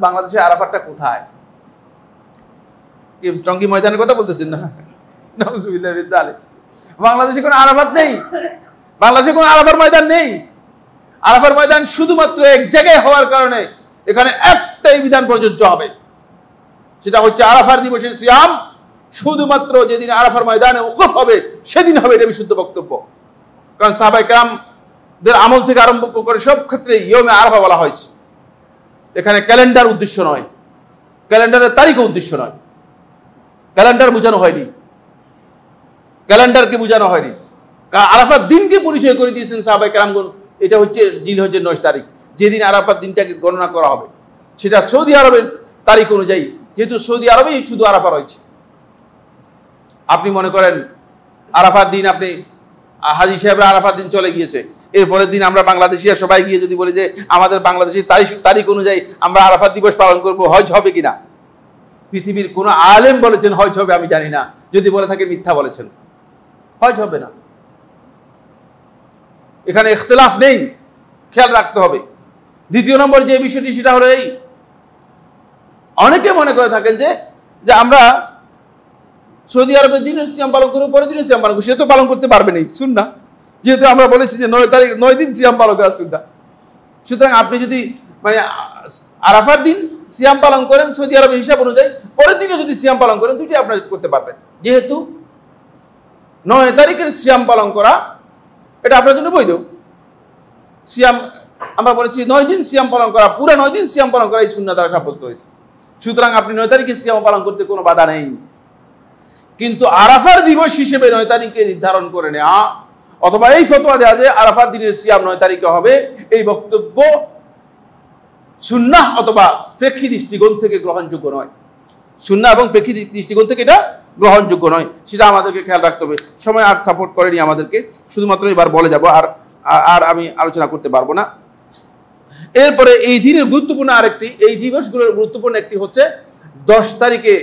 বাংলাদেশে আরাফাতটা কোথায়? কি টঙ্গী ময়দানের কথা বলতেছেন না? নাউজুবিল্লাহ মিন যালিক। বাংলাদেশে কোনো আরাফাত নেই, বাংলাদেশে কোনো আরাফার ময়দান নেই। আরাফার ময়দান শুধুমাত্র এক জায়গায় হওয়ার কারণে এখানে একটাই বিধান প্রযোজ্য হবে, সেটা হচ্ছে আরাফার দিবসের সিয়াম শুধুমাত্র যেদিন আরাফার ময়দানে ওকফ হবে সেদিন হবে, এটা বিশুদ্ধ বক্তব্য। কারণ সাহাবায়ে কেরামদের আমল থেকে আরম্ভ করে সব ক্ষেত্রে ইয়মে আরাফা বলা হয়েছে। এখানে ক্যালেন্ডার উদ্দেশ্য নয়, ক্যালেন্ডারের তারিখ উদ্দেশ্য নয়, ক্যালেন্ডার বোঝানো হয়নি, ক্যালেন্ডারকে বোঝানো হয়নি। আরাফার দিনকে পরিচয় করে দিয়েছেন সাহাবায়ে কেরামগণ, এটা হচ্ছে জিলহজ্জের 9 তারিখ, যেদিন আরাফার দিনটাকে গণনা করা হবে। সেটা সৌদি আরবের তারিখ অনুযায়ী, যেহেতু সৌদি আরবেই শুধু আরাফা রয়েছে। আপনি মনে করেন আরাফার দিন, আপনি হাজী সাহেবরা আরাফার দিন চলে গিয়েছে, এরপরের দিন আমরা বাংলাদেশিরা সবাই গিয়ে যদি বলি যে আমাদের বাংলাদেশের তারিখ অনুযায়ী আমরা আরাফাত দিবস পালন করব, হজ হবে কিনা? পৃথিবীর কোন আলেম বলেছেন হজ হবে? আমি জানি না, যদি বলে থাকে মিথ্যা বলেছেন। হজ হবে না, এখানে ইখতিলাফ নেই, খেয়াল রাখতে হবে। দ্বিতীয় নম্বর যে বিষয়টি, সেটা হলো এই, অনেকে মনে করে থাকেন যে আমরা সৌদি আরবের দিনের সিয়াম পালন করবো, পরের দিনের সিয়াম পালন করবো, সে তো পালন করতে পারবে না সুন্নাহ, যেহেতু আমরা বলেছি যে 9 দিন সিয়াম পালন করা সুন্নাহ। সুতরাং আপনি যদি মানে আরাফার দিন সিয়াম পালন করেন সৌদি আরবের হিসাব অনুযায়ী, পরের দিনে যদি সিয়াম পালন করেন, দুটি আপনারা করতে পারবেন। যেহেতু 9 তারিখের সিয়াম পালন করা এটা আপনার জন্য বৈধ। সিয়াম আমরা বলেছি 9 দিন সিয়াম পালন করা, পুরো 9 দিন সিয়াম পালন করা এই সুন্নাহ দ্বারা সাব্যস্ত হয়েছে। সুতরাং আপনি 9 তারিখে সিয়াম পালন করতে কোনো বাধা নেই। কিন্তু আরাফার দিবস হিসেবে 9 তারিখে নির্ধারণ করে নেওয়া অথবা এই ফতোয়া দেওয়া যে আরাফার দিনের সিয়াম 9 তারিখে হবে, এই বক্তব্য সুন্নাহ অথবা ফিকহি দৃষ্টিকোণ থেকে গ্রহণযোগ্য নয়। সুন্নাহ এবং ফিকহি দৃষ্টিকোণ থেকে এটা গ্রহণযোগ্য নয়, সেটা আমাদেরকে খেয়াল রাখতে হবে। সময় আর সাপোর্ট করেনি আমাদেরকে, শুধুমাত্র এবার বলে যাব, আর আমি আলোচনা করতে পারবো না। এরপরে এই দিনের গুরুত্বপূর্ণ আরেকটি, এই দিবসগুলোর গুরুত্বপূর্ণ একটি হচ্ছে 10 তারিখে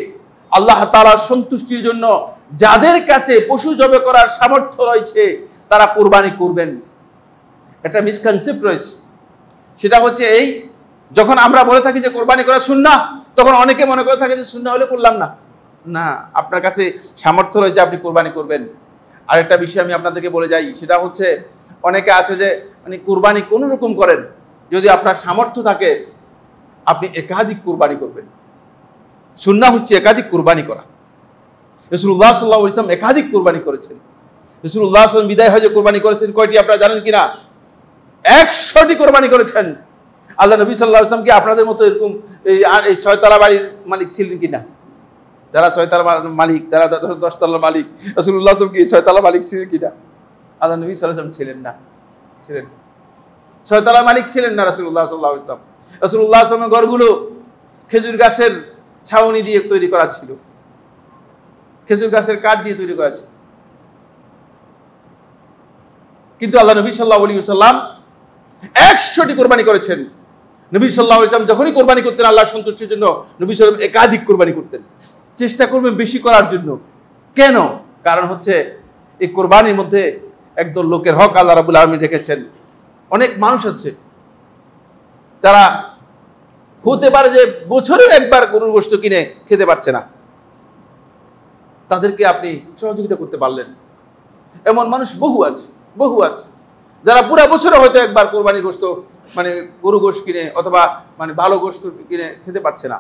আল্লাহ তাআলার সন্তুষ্টির জন্য যাদের কাছে পশু জবে করার সামর্থ্য রয়েছে তারা কুরবানি করবেন। একটা মিসকনসেপ্ট রয়েছে, সেটা হচ্ছে এই, যখন আমরা বলে থাকি যে কুরবানি করা সুন্নাহ, তখন অনেকে মনে করে থাকে যে সুন্নাহ হলে করলাম না। না, আপনার কাছে সামর্থ্য রয়েছে, আপনি কুরবানি করবেন। আরেকটা বিষয় আমি আপনাদেরকে বলে যাই, সেটা হচ্ছে অনেকে আছে যে মানে কুরবানি কোনো রকম করেন, যদি আপনার সামর্থ্য থাকে আপনি একাধিক কুরবানি করবেন। সুন্নাহ হচ্ছে একাধিক কুরবানি করা। রাসূলুল্লাহ সাল্লাল্লাহু আলাইহি ওয়াসাল্লাম একাধিক কুরবানি করেছেন। রাসূলুল্লাহ সাল্লাল্লাহু আলাইহি ওয়াসাল্লাম বিদায় হজে কুরবানি করেছেন কয়টি আপনারা জানেন কিনা? 100টি কুরবানি করেছেন। আল্লাহ নবী সাল্লাল্লাহু আলাইহি ওয়াসাল্লাম কি আপনাদের মতো এরকম এই 6 তলা বাড়ির মালিক ছিলেন কিনা? যারা 6 তলা মালিক, যারা 10 তলা মালিক, রাসূলুল্লাহ সাল্লাল্লাহু আলাইহি ওয়াসাল্লাম কি 6 তলা মালিক ছিলেন কিনা? আল্লাহ নবী সাল্লাল্লাহু আলাইহি ওয়াসাল্লাম ছিলেন না, ছিলেন 6 তলা মালিক ছিলেন না রাসূলুল্লাহ সাল্লাল্লাহু আলাইহি ওয়াসাল্লাম। রাসূলুল্লাহ সাল্লাল্লাহু আলাইহি ওয়াসাল্লামের ঘরগুলো খেজুর গাছের ছাউনি দিয়ে তৈরি করা ছিল, খেজুর গাছের কাঠ দিয়ে তৈরি করা ছিল। কিন্তু আল্লাহ নবী সাল্লাল্লাহু আলাইহি ওয়াসাল্লাম 100টি কুরবানি করেছেন। নবী সাল্লাল্লাহু আলাইহি ওয়াসাল্লাম যখনই কুরবানি করতেন আল্লাহর সন্তুষ্টির জন্য, নবী সাল্লাল্লাহু আলাইহি ওয়াসাল্লাম একাধিক কুরবানি করতেন, চেষ্টা করবেন বেশি করার জন্য। কেন? কারণ হচ্ছে এই কুরবানির মধ্যে একদল লোকের হক আল্লাহ রাব্বুল আলামিন রেখেছেন। অনেক মানুষ আছে যারা হতে পারে যে বছরে একবার গরুর গোশত কিনে খেতে পারছে না, তাদেরকে আপনি সহযোগিতা করতে পারলেন। এমন মানুষ বহু আছে, বহু আছে যারা পুরো বছরে হয়তো একবার কোরবানির গোশত মানে গরু গোশত কিনে অথবা মানে ভালো গোশত কিনে খেতে পারছে না,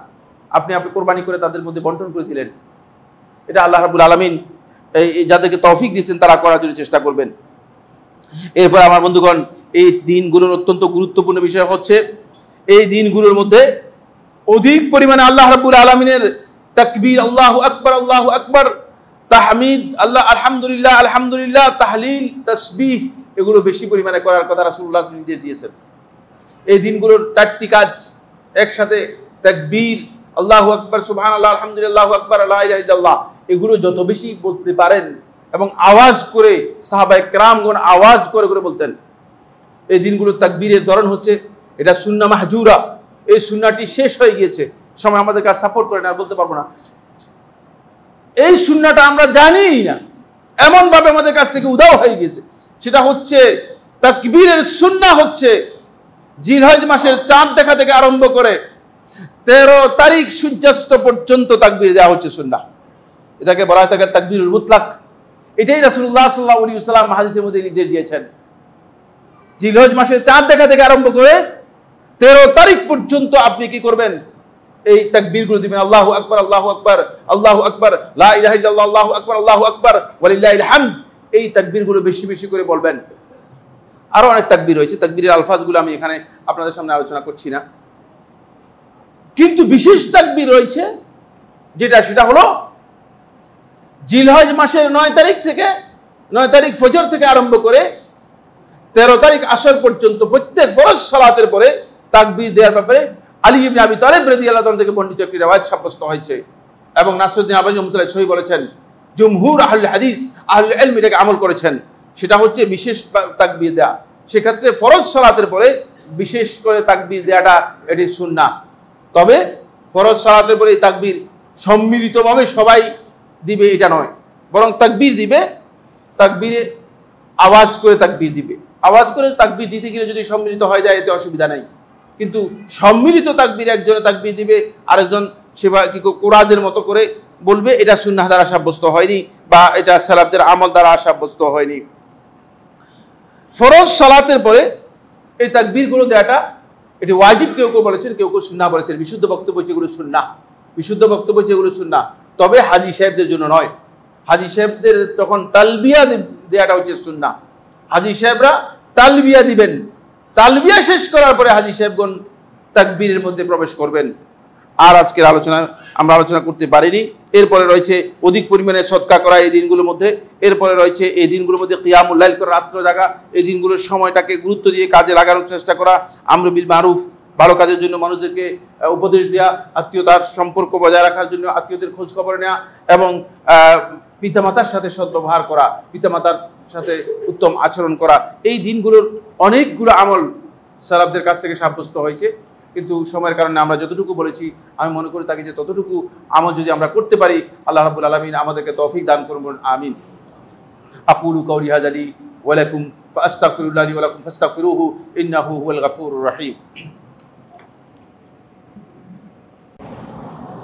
আপনি কোরবানি করে তাদের মধ্যে বন্টন করে দিলেন। এটা আল্লাহ রাব্বুল আলামিন এই যাদেরকে তৌফিক দিয়েছেন তারা করার জন্য চেষ্টা করবেন। এরপর আমার বন্ধুগণ, এই দিনগুলোর অত্যন্ত গুরুত্বপূর্ণ বিষয় হচ্ছে এই দিনগুলোর মধ্যে অধিক পরিমাণে আল্লাহ রাব্বুল আলামিনের তাকবীর, আল্লাহু আকবার, আল্লাহু আকবার, তাহমিদ, আল্লাহ আলহামদুলিল্লাহ, আলহামদুলিল্লাহ, তাহলিল, তাসবিহ, এগুলো বেশি পরিমাণে করার কথা রাসূলুল্লাহ নির্দেশ দিয়েছেন। এই দিনগুলোর 4টি কাজ একসাথে, তাকবীর, আল্লাহু আকবার, সুবহানাল্লাহ, আলহামদুলিল্লাহ, আল্লাহু আকবার, লা ইলাহা ইল্লাল্লাহ, এগুলো যত বেশি বলতে পারেন এবং আওয়াজ করে সাহাবায়ে কেরামগণ আওয়াজ করে করে বলতেন। এই দিনগুলো তাকবীরের ধরন হচ্ছে, এটা সুন্নাহ মাহজুরা, এই সুন্নাহটি শেষ হয়ে গিয়েছে, সময় আমাদের কাছে সাপোর্ট করে না, আর বলতে পারবো না। এই সুন্নাহটা আমরা জানিই না, এমন ভাবে আমাদের কাছ থেকে উধাও হয়ে গিয়েছে। সেটা হচ্ছে তাকবীরের সুন্নাহ হচ্ছে জিলহজ মাসের চাঁদ দেখা থেকে আরম্ভ করে 13 তারিখ সূর্যাস্ত পর্যন্ত তাকবীর দেওয়া হচ্ছে সুন্নাহ। এটাকে বলা হয় তাকবীরুল মুতলাক। এটাই রাসূলুল্লাহ সাল্লাল্লাহু আলাইহি ওয়াসাল্লাম হাদিসের মধ্যে নির্দেশ দিয়েছেন। জিলহজ মাসের চাঁদ দেখা থেকে আরম্ভ করে 13 তারিখ পর্যন্ত আপনি কি করবেন? এই তাকবীরগুলো দিবেন, আল্লাহু আকবার, আল্লাহু আকবার, আল্লাহু আকবার, লা ইলাহা ইল্লাল্লাহ, আল্লাহু আকবার, আল্লাহু আকবার, ওয়ালিল্লাহিল হামদ। এই তাকবীরগুলো বেশি বেশি করে বলবেন। আরো অনেক তাকবীর রয়েছে, তাকবীরের আলফাজগুলো আমি এখানে আপনাদের সামনে আলোচনা করছি না। কিন্তু বিশেষ তাকবীর রয়েছে সেটা হলো জিলহজ মাসের 9 তারিখ থেকে 9 তারিখ ফজর থেকে আরম্ভ করে 13 তারিখ আসর পর্যন্ত প্রত্যেক ফরজ সালাতের পরে তাকবীর দেওয়ার ব্যাপারে আলী ইবনে আবি তালিব রাদিয়াল্লাহু তাআলা থেকে বর্ণিত একটি রিওয়ায়াত সাব্যস্ত হয়েছে। এবং নাসরুদ্দিন আলবানী রাহমাতুল্লাহ সহিহ বলেছেন, জমহুর আহলে হাদিস আহলে ইলম এটাকে আমল করেছেন। সেটা হচ্ছে বিশেষ তাকবীর দেয়া। সেক্ষেত্রে ফরজ সালাতের পরে বিশেষ করে তাকবীর দেয়াটা এটি সুন্নাহ। তবে ফরজ সালাতের পরে এই তাকবীর সম্মিলিতভাবে সবাই দিবে এটা নয়, বরং তাকবীর দিবে, তাকবীরে আওয়াজ করে তাকবীর দিবে। আওয়াজ করে তাকবীর দিতে গেলে যদি সম্মিলিত হয়ে যায় এতে অসুবিধা নাই, কিন্তু সম্মিলিত তাকবীর একজনে তাকবীর দিবে, আরেকজন সেবা কি কোরাজের মতো করে বলবে, এটা সুন্নাহ দ্বারা সাব্যস্ত হয়নি বা এটা সালাফদের আমল দ্বারা সাব্যস্ত হয়নি। ফরজ সালাতের পরে এই তাকবীরগুলো দেওয়াটা এটি ওয়াজিব কেউ কেউ বলেছেন, কেউ কেউ সুন্নাহ বলেছেন। বিশুদ্ধ বক্তব্য যেগুলো সুন্নাহ, বিশুদ্ধ বক্তব্য যেগুলো সুন্নাহ, তবে হাজী সাহেবদের জন্য নয়। হাজী সাহেবদের তখন তালবিয়া দেওয়াটা হচ্ছে সুন্নাহ। হাজী সাহেবরা তালবিয়া দিবেন, তালবিয়া শেষ করার পরে হাজী সাহেবগণ তাকবীরের মধ্যে প্রবেশ করবেন। আর আজকের আমরা আলোচনা করতে পারিনি। এরপরে রয়েছে অধিক পরিমাণে সদকা করা এই দিনগুলোর মধ্যে। এরপরে রয়েছে এই দিনগুলোর মধ্যে কিয়ামুল লাইল করে রাত্র জাগা, এই দিনগুলোর সময়টাকে গুরুত্ব দিয়ে কাজে লাগানোর চেষ্টা করা, আমর বিল মারুফ ভালো কাজের জন্য মানুষদেরকে উপদেশ দেওয়া, আত্মীয়তার সম্পর্ক বজায় রাখার জন্য আত্মীয়দের খোঁজ খবর নেওয়া, এবং পিতামাতার সাথে সদ্ব্যবহার করা, পিতামাতার সাথে উত্তম আচরণ করা। এই দিনগুলোর অনেকগুলো আমল সালাফদের কাছ থেকে সাব্যস্ত হয়েছে, কিন্তু সময়ের কারণে আমরা যতটুকু বলেছি আমি মনে করি তাকে যে ততটুকু আমল যদি আমরা করতে পারি আল্লাহ রাব্বুল আলামিন আমাদেরকে তৌফিক দান করুন, আমিন। আকুলু কাওলি হাযা লি ওয়া লাকুম ফাস্তাগফিরুল্লাহ লি ওয়া লাকুম ফাস্তাগফিরুহু ইন্নাহু হুয়াল গফুরুর রহিম।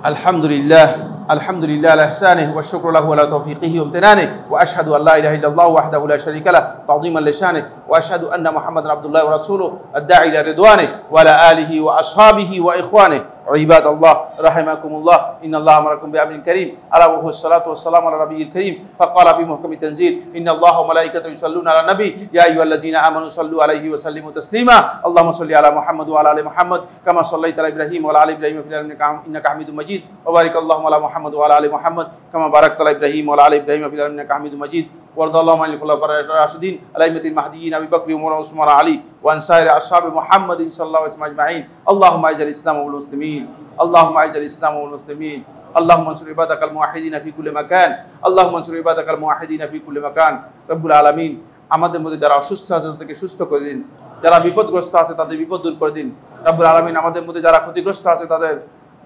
আলহামদুলিল্লাহ আলহামদুলিল্লাহ আলা ইহসানিহি ওয়া শুকরু লাহু আলা তাওফীকিহি ওয়া ইমতিনানিহি ওয়া আশহাদু আল্লা ইলাহা ইল্লাল্লাহু ওয়াহদাহু লা শারীকা লাহু তা'যীমান লিশানিহি ওয়া আশহাদু আন্না মুহাম্মাদান আবদুল্লাহি ওয়া রাসূলুহু আদ-দাঈ ইলা রিদওয়ানিহি ওয়া আলা আলিহি ওয়া আসহাবিহি ওয়া ইখওয়ানিহি ইবাদাল্লাহ রাহিমাকুমুল্লাহ ইন্নাল্লাহা আমারাকুম বিআমরিন কারীম আলা ওয়া হুয়া আসসালাতু ওয়াসসালামু আলা নাবিয়্যিল কারীম ফাকালা ফি মুহকামিত তানজিল ইন্নাল্লাহা ওয়া মালাইকাতাহু ইউসাল্লুনা আলা নবী ইয়া আইয়ুহাল্লাযীনা আমানু সাল্লু আলাইহি ওয়া সাল্লিমু তাসলিমা আল্লাহুম্মা সাল্লি আলা মুহাম্মাদ ওয়া আলা আলি মুহাম্মাদ কামা সাল্লাইতা আলা ইব্রাহিম ওয়া আলা আলি ইব্রাহিম ফিল আলামিন ইন্নাকা হামিদুম মাজিদ ওয়া বারিক আল্লাহুম্মা আলা মুহাম্মাদ ওয়া আলা আলি মুহাম্মাদ কামা বারাকতা আলা ইব্রাহিম ওয়া আলা আলি ইব্রাহিম ফিল আলামিন ইন্নাকা হামিদুম মাজিদ وارض اللهم عن الخلفاء الراشدين الائمه المهديين ابي بكر وعمر وعثمان وعلي وعن سائر اصحاب محمد صلى الله عليه وسلم اجمعين اللهم اعز الاسلام والمسلمين اللهم اعز الاسلام والمسلمين اللهم انصر عبادك الموحدين في كل مكان اللهم انصر عبادك الموحدين في كل مكان رب العالمين আমাদের মধ্যে যারা অসুস্থ আছে তাদেরকে সুস্থ করে দিন, যারা বিপদগ্রস্ত আছে তাদের বিপদ দূর করে দিন রব্বুল আলামিন। আমাদের মধ্যে যারা ক্ষতিগ্রস্ত আছে তাদের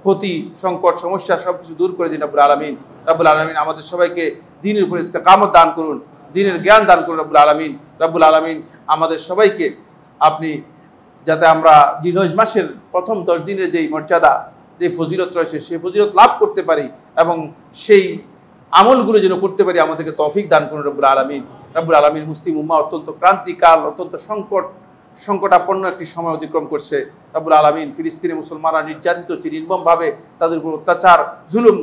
ক্ষতি সংকট সমস্যা সবকিছু দূর করে দিন রব্বুল আলামিন। রব্বুল আলামিন আমাদের সবাইকে দ্বীনের উপর ইস্তেকামত দান করুন, দ্বীনের জ্ঞান দান করুন রব্বুল আলামিন। রব্বুল আলামিন আমাদের সবাইকে আপনি যাতে আমরা জিলহজ মাসের প্রথম 10 দিনের যেই মর্যাদা, যে ফজিলত রয়েছে সেই ফজিলত লাভ করতে পারি এবং সেই আমলগুলো যেন করতে পারি আমাদেরকে তৌফিক দান করুন রব্বুল আলামিন। রব্বুল আলামিন মুসলিম উম্মাহ অত্যন্ত ক্রান্তিকাল, অত্যন্ত সংকটাপন্ন একটি সময় অতিক্রম করছে রব্বুল আলামিন। ফিলিস্তিনে মুসলমানরা নির্যাতিত হচ্ছে, নির্মমভাবে তাদের উপর অত্যাচার জুলুম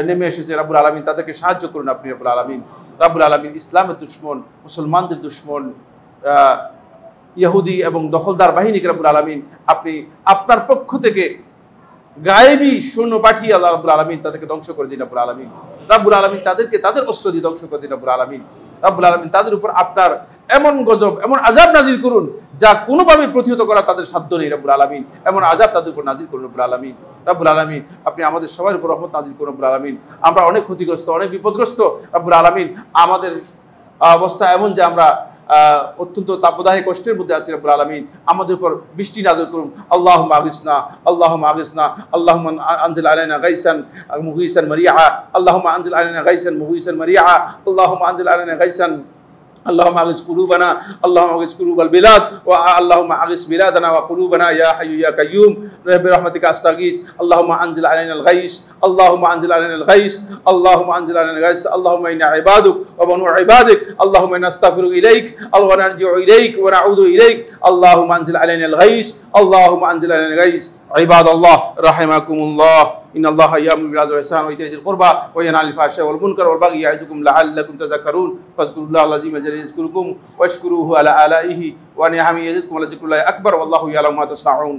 নেমে এসেছে রব্বুল আলামিন, তাদেরকে সাহায্য করুন আপনি রব্বুল আলামিন। রব্বুল আলামিন ইসলামের দুশমন, মুসলমানদের দুশমন ইহুদি এবং দখলদার বাহিনীকে রব্বুল আলামিন আপনি আপনার পক্ষ থেকে গায়েবী সৈন্য পাঠিয়ে আল্লাহ রব্বুল আলামিন তাদেরকে ধ্বংস করে দিন রব্বুল আলামিন। রব্বুল আলামিন তাদেরকে তাদের অস্ত্র দিয়ে ধ্বংস করে দিন রব্বুল আলামিন। রব্বুল আলামিন তাদের উপর আপনার এমন গজব, এমন আযাব নাজিল করুন যা কোনোভাবে প্রতিহত করা তাদের সাধ্য নেই রব্বুল আলামিন। এমন আযাব তাদের উপর নাজিল করুন রব্বুল আলামিন। রব্বুল আলামিন আপনি আমাদের সবার উপর রহমত নাজিল করুন রব্বুল আলামিন। আমরা অনেক ক্ষতিগ্রস্ত, অনেক বিপদগ্রস্ত রব্বুল আলামিন। আমাদের অবস্থা এমন যে আমরা অত্যন্ত তাপদায়ী কষ্টের মধ্যে আছি রব্বুল আলামিন। আমাদের উপর বৃষ্টি নাযিল করুন। আল্লাহুম্মা আগিসনা, আল্লাহুম্মা আগিসনা, আল্লাহুম্মা আনজিল আলাইনা গাইসান মুগীসান মারিআ, আল্লাহুম্মা আনজিল আলাইনা গাইসান মুগীসান মারিআ, আল্লাহুম্মা আনজিল আলাইনা গাইসান اللهم اغث قلوبنا، اللهم اغث قلوب البلاد، اللهم اغث بلادنا وقلوبنا يا حي يا قيوم برحمتك استغيث. اللهم انزل علينا الغيث، اللهم انزل علينا الغيث، اللهم انزل علينا الغيث. اللهم انا عبادك وبنو عبادك، اللهم انا نستغفر اليك ونرجع اليك ونعوذ اليك. اللهم انزل علينا الغيث، اللهم انزل علينا الغيث. عباد الله رحمكم الله، إن الله يأمر بالعدل والإحسان وإيتاء ذي القربى وينهى عن الفحشاء والمنكر والبغي يعظكم لعلكم تذكرون. فاذكروا الله العظيم الجليل يذكركم واشكروه على آلائه ونعمه يزدكم ولذكر الله أكبر والله يعلم ما تصنعون.